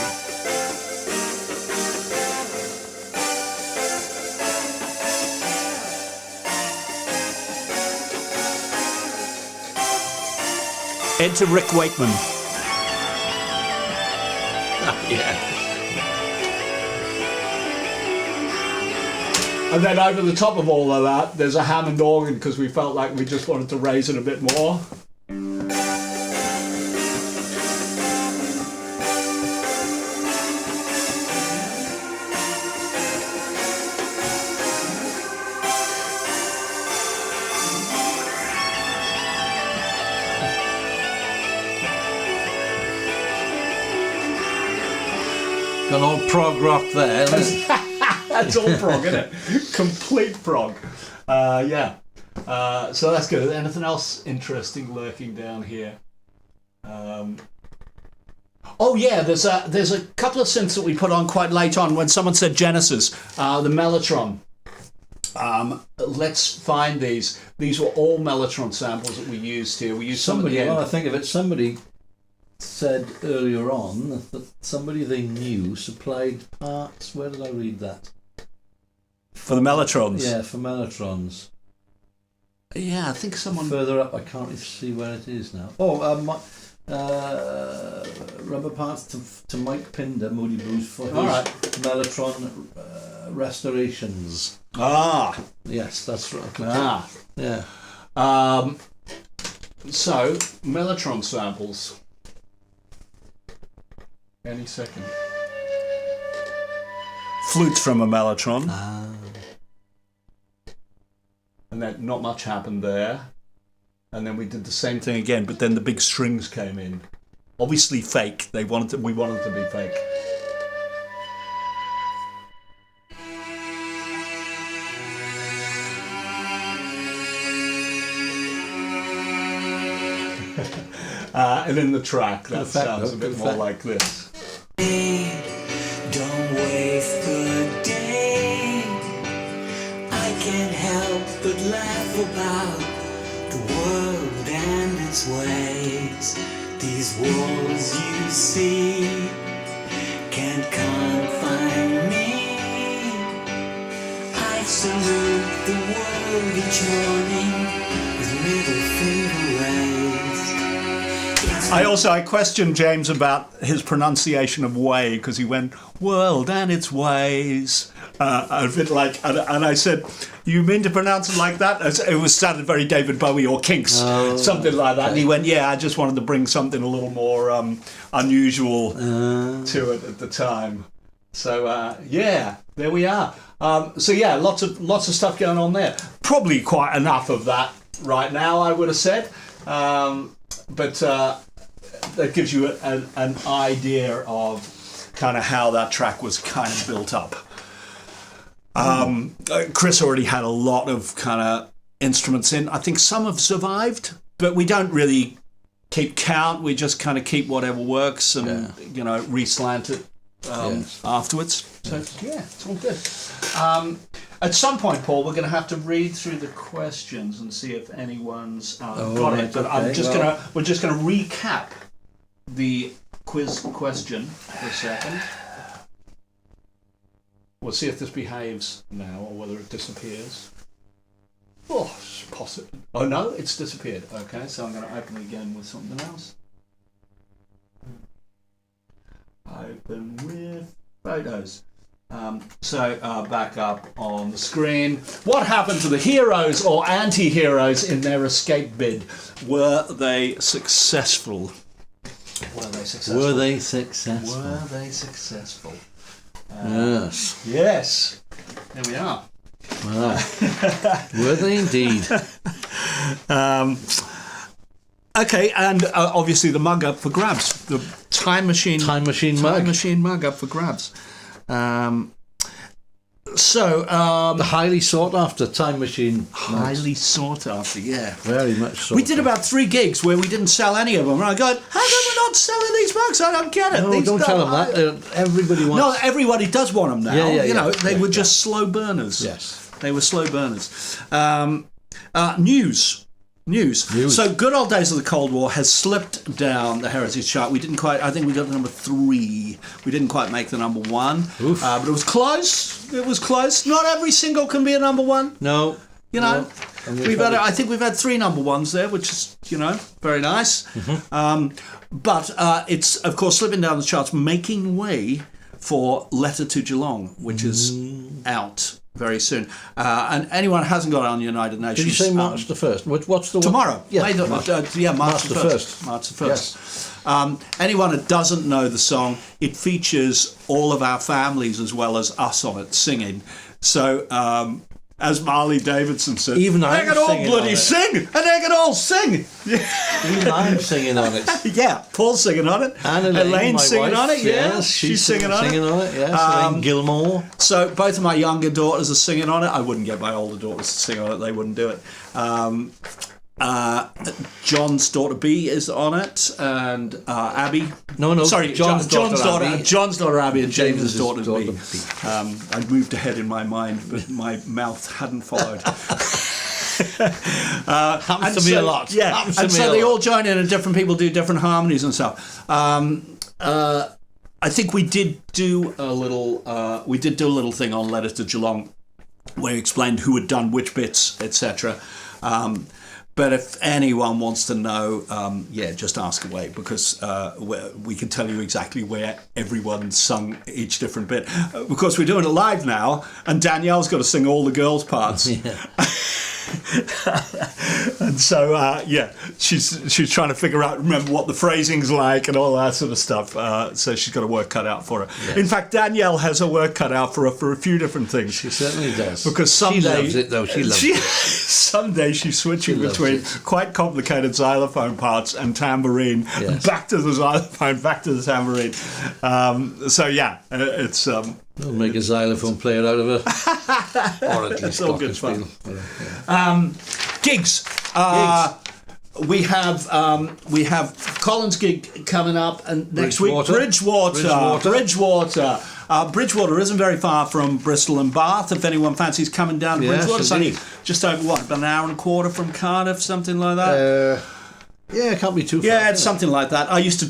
Enter Rick Wakeman. Yeah. And then over the top of all of that, there's a Hammond organ because we felt like we just wanted to raise it a bit more. Got all prog rock there. That's all prog, isn't it? Complete prog. Yeah. So that's good. Anything else interesting lurking down here? Oh yeah, there's a couple of synths that we put on quite late on when someone said Genesis, the Mellotron. Let's find these. These were all Mellotron samples that we used here. We used Somebody, some at the well, I end. think of it, somebody said earlier on that somebody they knew supplied parts. Where did I read that? For the Mellotrons. Yeah, for Mellotrons. Yeah, I think someone. Further up, I can't see where it is now. Oh, rubber parts to Mike Pinder, Moody Blues, for his Mellotron restorations. Ah. Yes, that's right. Ah. Yeah. So, Mellotron samples. Any second. Flutes from a Mellotron. And then not much happened there. And then we did the same thing again, but then the big strings came in. Obviously fake. We wanted it to be fake. And in the track, that sounds a bit more like this. Don't waste the day. I can't help but laugh about the world and its ways. These walls you see can't confine me. I salute the world each morning with middle finger raised. I questioned James about his pronunciation of way because he went world and its ways. A bit like, and I said, "You mean to pronounce it like that?" It was sounded very David Bowie or Kinks, something like that. And he went, "Yeah, I just wanted to bring something a little more unusual to it at the time." So yeah, there we are. So yeah, lots of stuff going on there. Probably quite enough of that right now, I would have said, but. That gives you an idea of kind of how that track was kind of built up. Chris already had a lot of kind of instruments in. I think some have survived, but we don't really keep count. We just kind of keep whatever works and, re-slant it afterwards. So, yeah, it's all good. At some point, Paul, we're going to have to read through the questions and see if anyone's got it. But we're just going to recap the quiz question for a second. We'll see if this behaves now or whether it disappears. Oh, possible. Oh no, it's disappeared. Okay, so I'm going to open it again with something else. Open with photos. So back up on the screen. What happened to the heroes or anti-heroes in their escape bid? Were they successful? Were they successful? Yes. Yes. There we are. Wow. Were they indeed? Okay, and obviously the mug up for grabs. The time machine mug. Time machine mug up for grabs. The highly sought after time machine. Highly sought after, yeah. Very much so. We did about 3 gigs where we didn't sell any of them. And I go, how come we're not selling these mugs? I don't get it. No, don't tell them that. Everybody wants. No, everybody does want them now. Yeah, They were just slow burners. Yes. They were slow burners. News. So, Good Old Days of the Cold War has slipped down the Heritage chart. We didn't quite. I think we got to number 3. We didn't quite make the number 1. But it was close. It was close. Not every single can be a number 1. No. I think we've had 3 number 1s there, which is very nice. Mm-hmm. But it's of course slipping down the charts, making way for Letter to Geelong, which is out very soon. And anyone who hasn't got it on United Nations. Did you say March the 1st? What's the tomorrow? Yeah, March the 1st. March the 1st. Yes. Anyone that doesn't know the song, it features all of our families as well as us on it singing. So, as Marley Davidson said, even they can all bloody sing, and they can all sing. Even I'm singing on it. Yeah, Paul's singing on it. And Elaine's singing on it. Yes, she's singing on it. Yes, Elaine Gilmore. So both of my younger daughters are singing on it. I wouldn't get my older daughters to sing on it; they wouldn't do it. John's daughter B is on it, and Abby. No, Sorry, John's daughter Abby. John's daughter Abby and James's James's daughter daughter B. B. I moved ahead in my mind, but my mouth hadn't followed. Happens to me a lot. Yeah, Happens to and me so a they lot. all join in, and different people do different harmonies and stuff. I think we did do a little. We did do a little thing on Letter to Geelong, where we explained who had done which bits, etc. But if anyone wants to know, just ask away, because we can tell you exactly where everyone sung each different bit. Because we're doing it live now, and Danielle's got to sing all the girls' parts. Yeah. And so, she's trying to remember what the phrasing's like and all that sort of stuff. So she's got a work cut out for her. Yes. In fact, Danielle has a work cut out for her for a few different things. She certainly does. Because someday she loves it, though. She loves it. Someday she's switching She loves between it. quite complicated xylophone parts and tambourine, Yes. back to the xylophone, back to the tambourine. It's. We'll make a xylophone player out of her, or at least It's all good fun. glockenspiel. Gigs. We have Colin's gig coming up, and next week Bridgewater. Bridgewater isn't very far from Bristol and Bath. If anyone fancies coming down to Yes, Bridgewater, it's only indeed. just over about an hour and a quarter from Cardiff, something like that. Yeah, it can't be too far. Yeah, it's something like that. I used to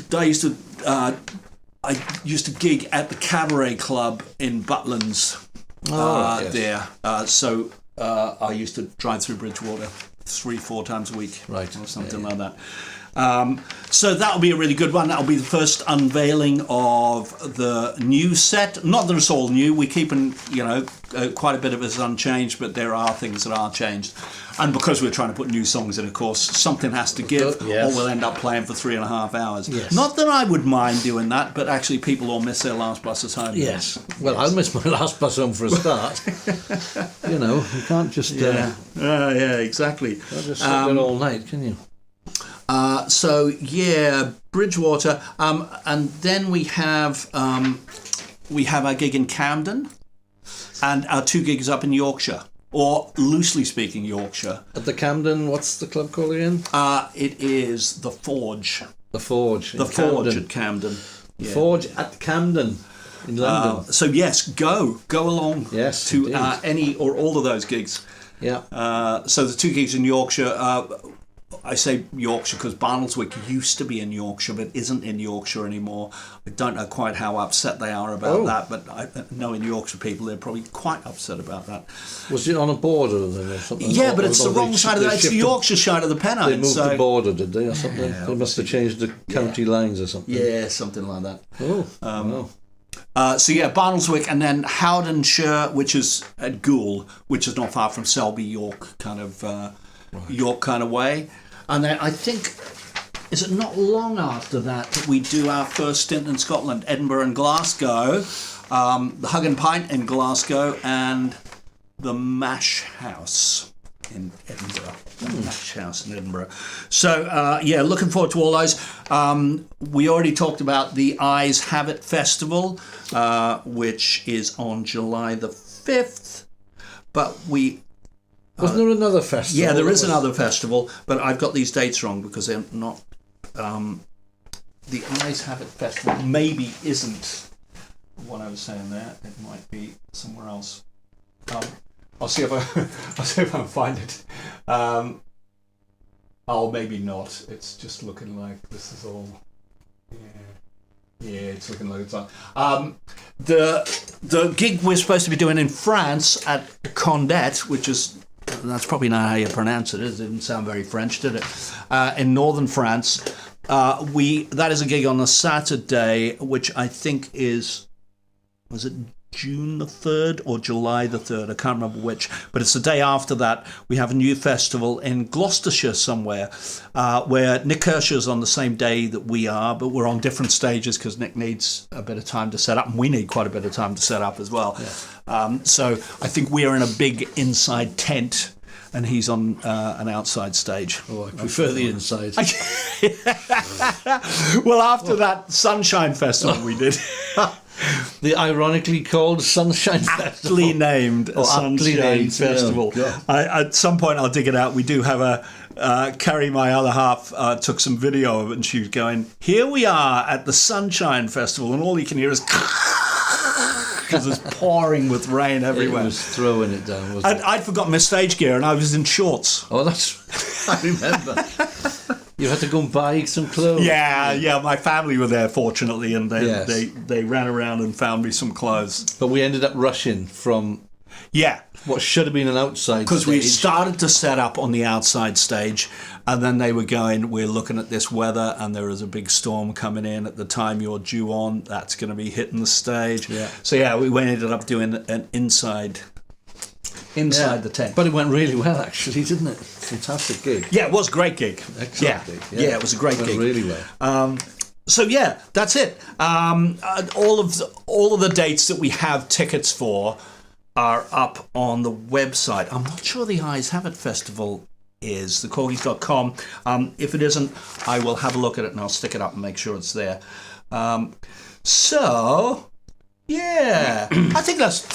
gig at the Cabaret Club in Butlins. Yes. There. So I used to drive through Bridgewater 3-4 times a week, Right. or something like that. So that'll be a really good one. That'll be the first unveiling of the new set. Not that it's all new. We're keeping, quite a bit of it is unchanged, but there are things that are changed. And because we're trying to put new songs in, of course, something has to give, Yes. or we'll end up playing for 3.5 hours. Yes. Not that I would mind doing that, but actually people all miss their last buses home. Yes. Well, I'll miss my last bus home for a start. You can't just Exactly. can't just sit there all night, can you? Bridgewater, and then we have our gig in Camden, and our 2 gigs up in Yorkshire, or loosely speaking Yorkshire. At the Camden, what's the club called again? It is the Forge. The Forge. The Forge at Camden. The Forge at Camden in London. So yes, go along. Yes, to indeed. any or all of those gigs. Yeah. So the 2 gigs in Yorkshire. I say Yorkshire because Barnoldswick used to be in Yorkshire, but isn't in Yorkshire anymore. I don't know quite how upset they are about that, but I know in Yorkshire people, they're probably quite upset about that. Was it on a border then or something? Yeah, but Or- it's the or wrong they side of they the... It's the shifted- Yorkshire side of the Pennines. They moved so, the border, did they, or something? Yeah, They must have changed the county lines or something. Yeah, something like that. Oh, wow. Barnoldswick, and then Howdenshire, which is at Goole, which is not far from Selby, York kind of way. And then I think, is it not long after that we do our first stint in Scotland, Edinburgh and Glasgow, the Hug and Pint in Glasgow, and the Mash House in Edinburgh. The Mash House in Edinburgh. So, looking forward to all those. We already talked about the Eyes Have It Festival, which is on July the 5th, but we... Wasn't there another festival? Yeah, there is another festival, but I've got these dates wrong because they're not... the Eyes Have It Festival maybe isn't what I was saying there. It might be somewhere else. I'll see if I can find it. Maybe not. It's just looking like this is all... Yeah, it's looking like it's on. The gig we're supposed to be doing in France at Condette, which is... That's probably not how you pronounce it. It didn't sound very French, did it? In northern France. That is a gig on a Saturday, which I think is... Was it June the 3rd or July the 3rd? I can't remember which. But it's the day after that. We have a new festival in Gloucestershire somewhere, where Nick Kirsch's on the same day that we are, but we're on different stages because Nick needs a bit of time to set up, and we need quite a bit of time to set up as well. Yeah. So I think we are in a big inside tent, and he's on an outside stage. Oh, I prefer the inside. Well, after that Sunshine Festival we did... The ironically called Sunshine Festival. Aptly named Oh, aptly Sunshine named, Festival. yeah. At some point, I'll dig it out. We do have a. Carrie, my other half, took some video of it, and she was going, "Here we are at the Sunshine Festival," and all you can hear is because it's pouring with rain everywhere. It was throwing it down, wasn't it? I'd forgotten my stage gear, and I was in shorts. Oh, that's... I remember. You had to go and buy some clothes. Yeah. My family were there, fortunately, and Yes. they ran around and found me some clothes. But we ended up rushing from Yeah. what should have been an outside Because we stage. started to set up on the outside stage, and then they were going, "We're looking at this weather, and there is a big storm coming in at the time you're due on. That's going to be hitting the stage." Yeah. So we ended up doing an inside the tent. But it went really well, actually, didn't it? Fantastic gig. Yeah, it was a great gig. Excellent gig. Yeah, it was a great Went gig. really well. So yeah, that's it. All of the dates that we have tickets for are up on the website. I'm not sure the Eyes Have It Festival is, the Korgis.com. If it isn't, I will have a look at it and I'll stick it up and make sure it's there. So, yeah, I think that's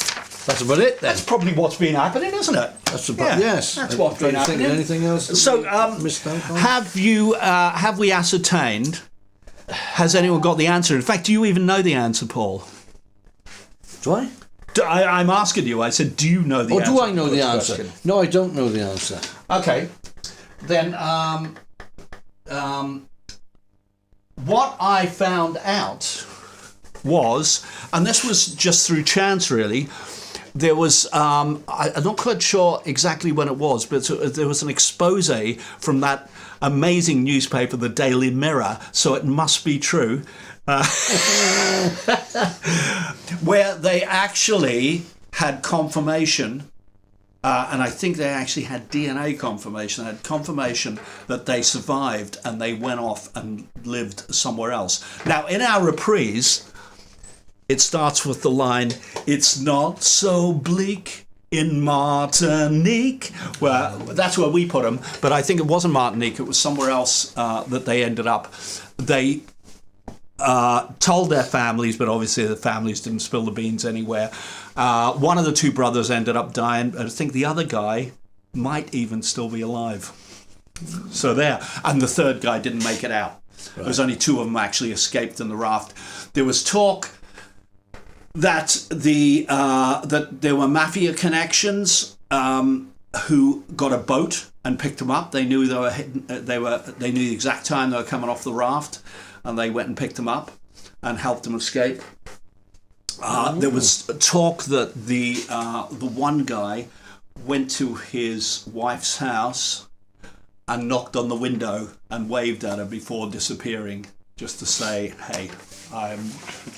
about it then. that's probably what's been happening, isn't it? That's about, Yeah, yes. that's what's been Anything- happening. Anything else? that So, we missed out on? have we ascertained? Has anyone got the answer? In fact, do you even know the answer, Paul? Do I? I'm asking you. I said, do you know the Or answer? do I know the to this answer? question? No, I don't know the answer. Okay. Then, what I found out was, and this was just through chance, really. There was, I'm not quite sure exactly when it was, but there was an expose from that amazing newspaper, the Daily Mirror, so it must be true, where they actually had confirmation, and I think they actually had DNA confirmation, they had confirmation that they survived and they went off and lived somewhere else. Now, in our reprise, it starts with the line, "It's not so bleak in Martinique." Well, that's where we put them, but I think it wasn't Martinique, it was somewhere else that they ended up. They told their families, but obviously the families didn't spill the beans anywhere. One of the two brothers ended up dying. I think the other guy might even still be alive. So there. And the third guy didn't make it out. Right. There was only two of them actually escaped in the raft. There was talk that that there were mafia connections who got a boat and picked them up. They knew they knew the exact time they were coming off the raft, and they went and picked them up and helped them escape. There was talk that the one guy went to his wife's house and knocked on the window and waved at her before disappearing, just to say, "Hey, I'm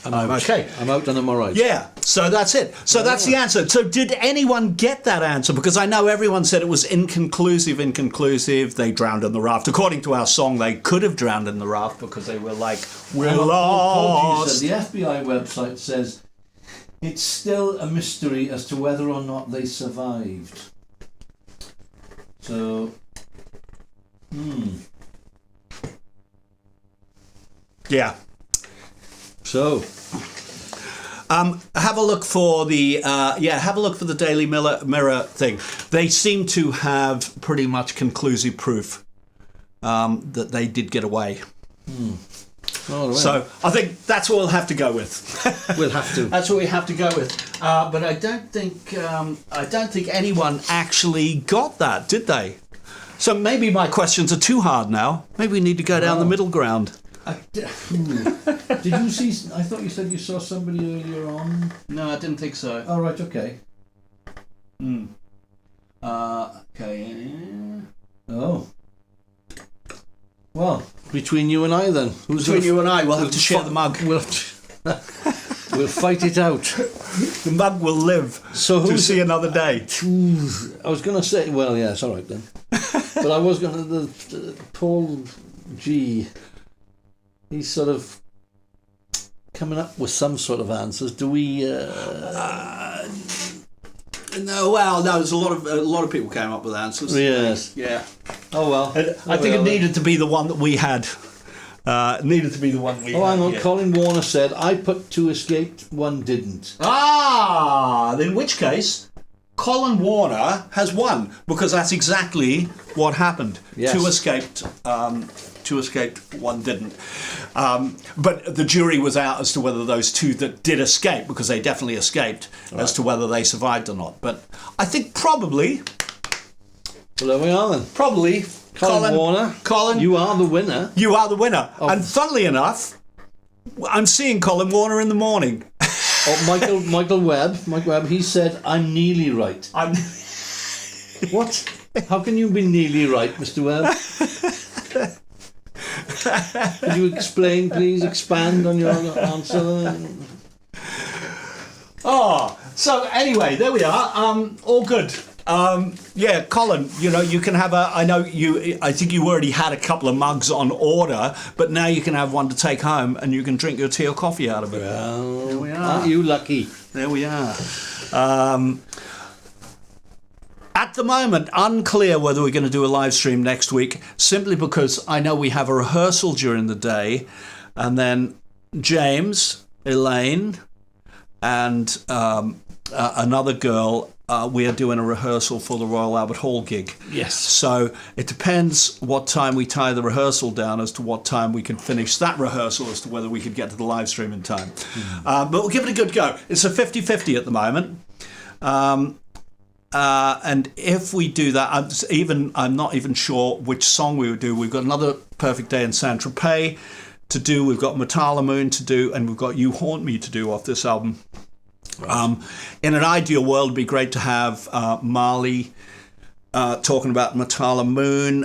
okay. I'm out and I'm all right." Yeah, so that's it. So that's the answer. So did anyone get that answer? Because I know everyone said it was inconclusive. They drowned in the raft. According to our song, they could have drowned in the raft because they were like, "We're lost." The FBI website says it's still a mystery as to whether or not they survived. So, Yeah. So, have a look for the Daily Mirror thing. They seem to have pretty much conclusive proof that they did get away. all right. So I think that's what we'll have to go with. We'll have to. That's what we have to go with. But I don't think anyone actually got that, did they? So maybe my questions are too hard now. Maybe we need to go down the middle ground. Did you see? I thought you said you saw somebody earlier on. No, I didn't think so. Oh, right, okay. Okay. Oh. Well, between you and I then. Between you and I, we'll have to share the mug. We'll fight it out. The mug will live So to who's see another day. I was going to say, well, yeah, it's all right then. But I was going to, Paul G, he's sort of coming up with some sort of answers. Do we? No, well, no. There's a lot of people came up with answers. Yes. Yeah. Oh well. I think it needed to be the one that we had. needed to be the one we Oh, hang had on. here. Colin Warner said, I put 2 escaped, 1 didn't. In which case, Colin Warner has won, because that's exactly what happened. Yes. 2 escaped, 1 didn't. But the jury was out as to whether those 2 that did escape, because they definitely escaped, as to whether they survived or not. But I think probably, Well, there we are then. Colin Warner, Colin, you are the winner. you are the winner. And funnily enough, I'm seeing Colin Warner in the morning. Oh, Michael Webb, he said, I'm nearly right. I'm What? How can you be nearly right, Mr. Webb? Could you explain, please, expand on your answer? So anyway, there we are. All good. Yeah, Colin, you can have I think you already had a couple of mugs on order, but now you can have one to take home and you can drink your tea or coffee out of it. Well, There we are. aren't you lucky? There we are. At the moment, unclear whether we're going to do a live stream next week, simply because I know we have a rehearsal during the day, and then James, Elaine, and another girl, we are doing a rehearsal for the Royal Albert Hall gig. Yes. So it depends what time we tie the rehearsal down as to what time we can finish that rehearsal as to whether we could get to the live stream in time. But we'll give it a good go. It's a 50-50 at the moment. And if we do that, I'm not even sure which song we would do. We've got another Perfect Day in Saint-Tropez to do. We've got Matala Moon to do, and we've got You Haunt Me to do off this album. Right. In an ideal world, it'd be great to have Marley talking about Matala Moon,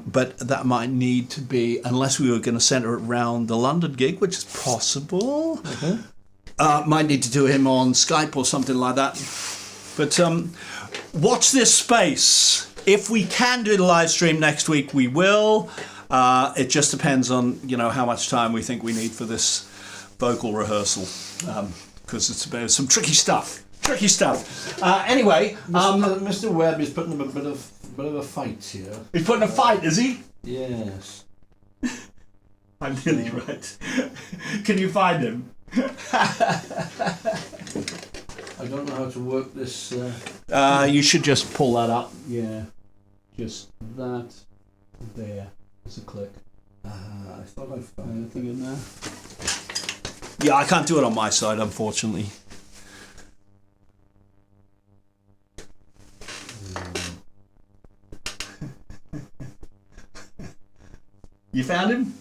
but that might need to be, unless we were going to centre it around the London gig, which is possible. Might need to do him on Skype or something like that. But watch this space. If we can do the live stream next week, we will. It just depends on how much time we think we need for this vocal rehearsal, because it's about some tricky stuff. Anyway, Mr. Webb is putting up a bit of a fight here. he's putting a fight, is he? Yes. I'm nearly right. Can you find him? I don't know how to work this. You should just pull that up. Yeah, just that. There. There's a click. I thought I found Anything in there? Yeah, I can't do it on my side, unfortunately. You found him?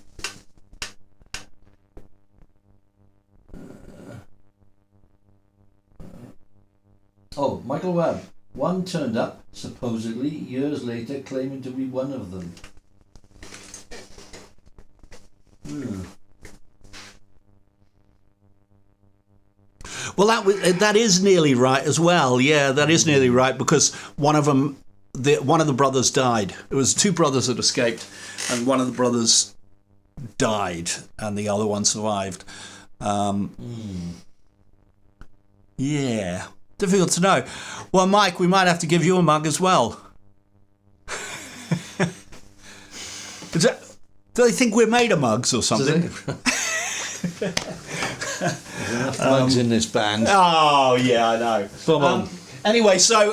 Oh, Michael Webb. One turned up, supposedly, years later, claiming to be one of them. Well, that is nearly right as well. Yeah, that is nearly right, because one of the brothers died. It was 2 brothers that escaped, and one of the brothers died, and the other one survived. Yeah, difficult to know. Well, Mike, we might have to give you a mug as well. Do they think we're made of mugs or something? There's enough mugs in this band. Oh, yeah, I know. Come on. Anyway, so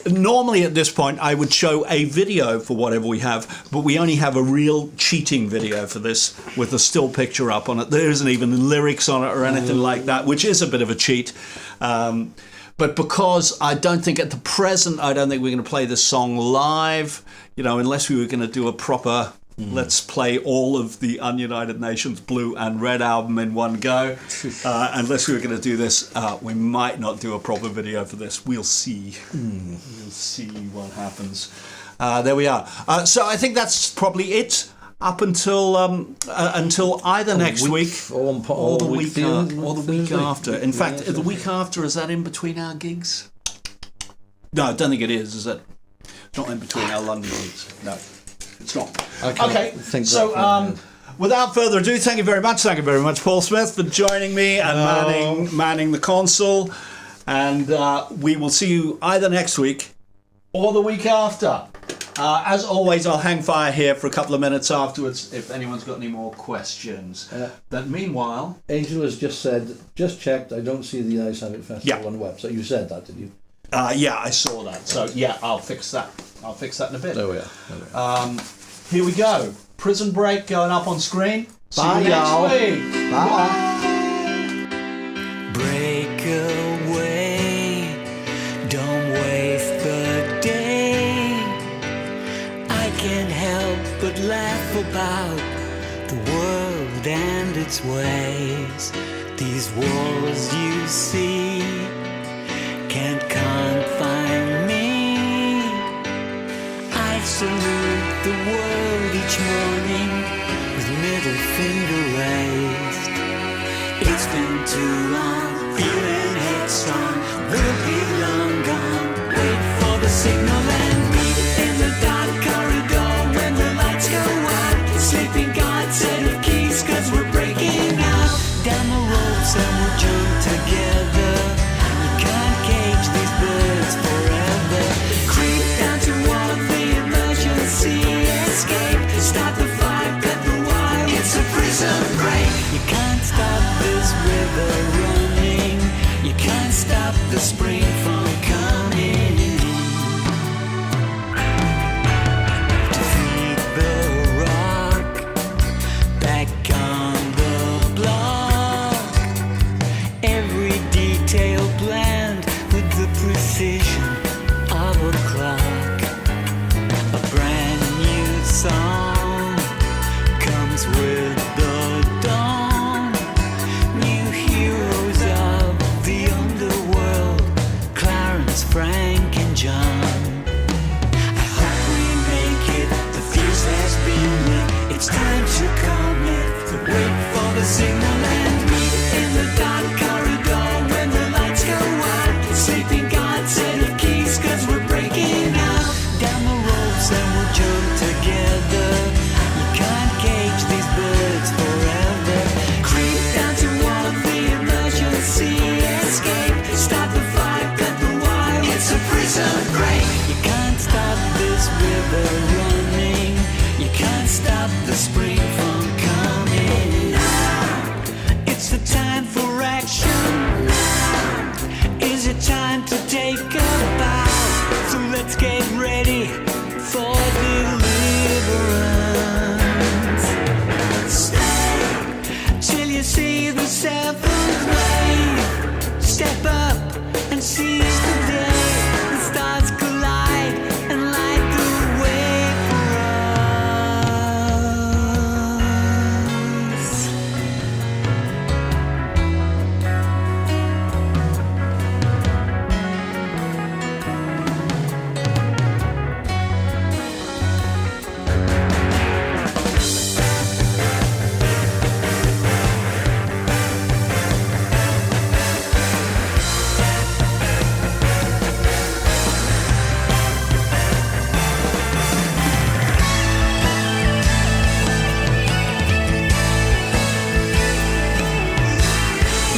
normally at this point I would show a video for whatever we have, but we only have a real cheating video for this with a still picture up on it. There isn't even lyrics on it or anything like that, which is a bit of a cheat. But because I don't think at the present, I don't think we're going to play this song live, unless we were going to do a proper... Let's play all of the Ununited Nations Blue and Red album in one go. Unless we were going to do this, we might not do a proper video for this. We'll see. We'll see what happens. There we are. So I think that's probably it up until either next week or the week after. In fact, the week after, is that in between our gigs? No, I don't think it is it? It's not in between our London gigs. No. It's not. Okay. So, without further ado, thank you very much. Thank you very much, Paul Smith, for joining me and manning the console. And we will see you either next week or the week after. As always, I'll hang fire here for a couple of minutes afterwards if anyone's got any more questions. But meanwhile... Angel has just said, just checked, I don't see the Ice Habit Festival on the website. You said that, did you? Yeah, I saw that. So, yeah, I'll fix that. I'll fix that in a bit. There we are. Here we go. Prison Break going up on screen. Bye, See you y'all. next week. Bye. Break away, don't waste the day. I can't help but laugh about the world and its ways. These walls you see can't confine me. I salute the world each morning with middle finger raised. It's been too long, feeling headstrong, we'll be long gone. Wait for the signal and meet in the dark corridor when the lights go out. The sleeping guard set of keys, 'cause we're breaking out. Down the ropes and we'll jump together. You can't cage these birds forever. Creep down toward the emergency escape. Start the fire, cut the wire, it's a prison break. You can't stop this river running. You can't stop the spring from coming. Defeat the rock, back on the block. Every detail planned with the precision of a clock. A brand new song comes with the dawn. New heroes of the underworld, Clarence, Frank and John. I hope we make it, the fuse has been lit. It's time to commit, to wait for the signal and meet in the dark corridor when the lights go out. Sleeping guard set of keys, 'cause we're breaking out. Down the ropes and we'll jump together. You can't cage these birds forever. Creep down toward the emergency escape. Start the fire, cut the wire, it's a prison break. You can't stop this river running. You can't stop the spring from coming. It's the time for action. Is it time to take a bow? So let's get ready for deliverance. Stay till you see the seventh wave. Step up and seize the day. The stars collide and light the way for us.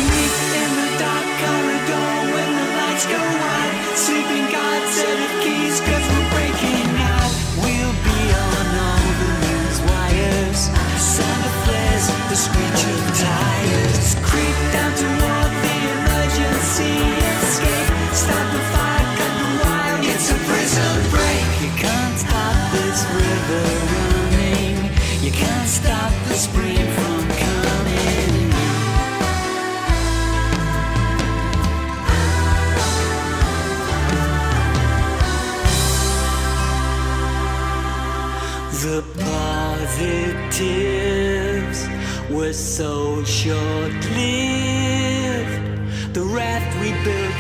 Meet in the dark corridor when the lights go out. Sleeping guard set of keys, 'cause we're breaking out. We'll be on all the news wires. Sound of flares, the screech of tires. Creep down toward the emergency escape. Start the fire, cut the wire, it's a prison break. You can't stop this river running. You can't stop the spring from coming. The positives were so short-lived. The raft we built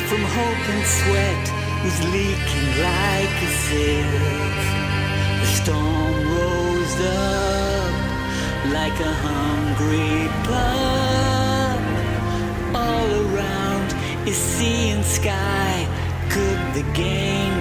from hope and sweat was leaking like a sieve. The storm rose up like a hungry pup. All around is sea and sky. Could the game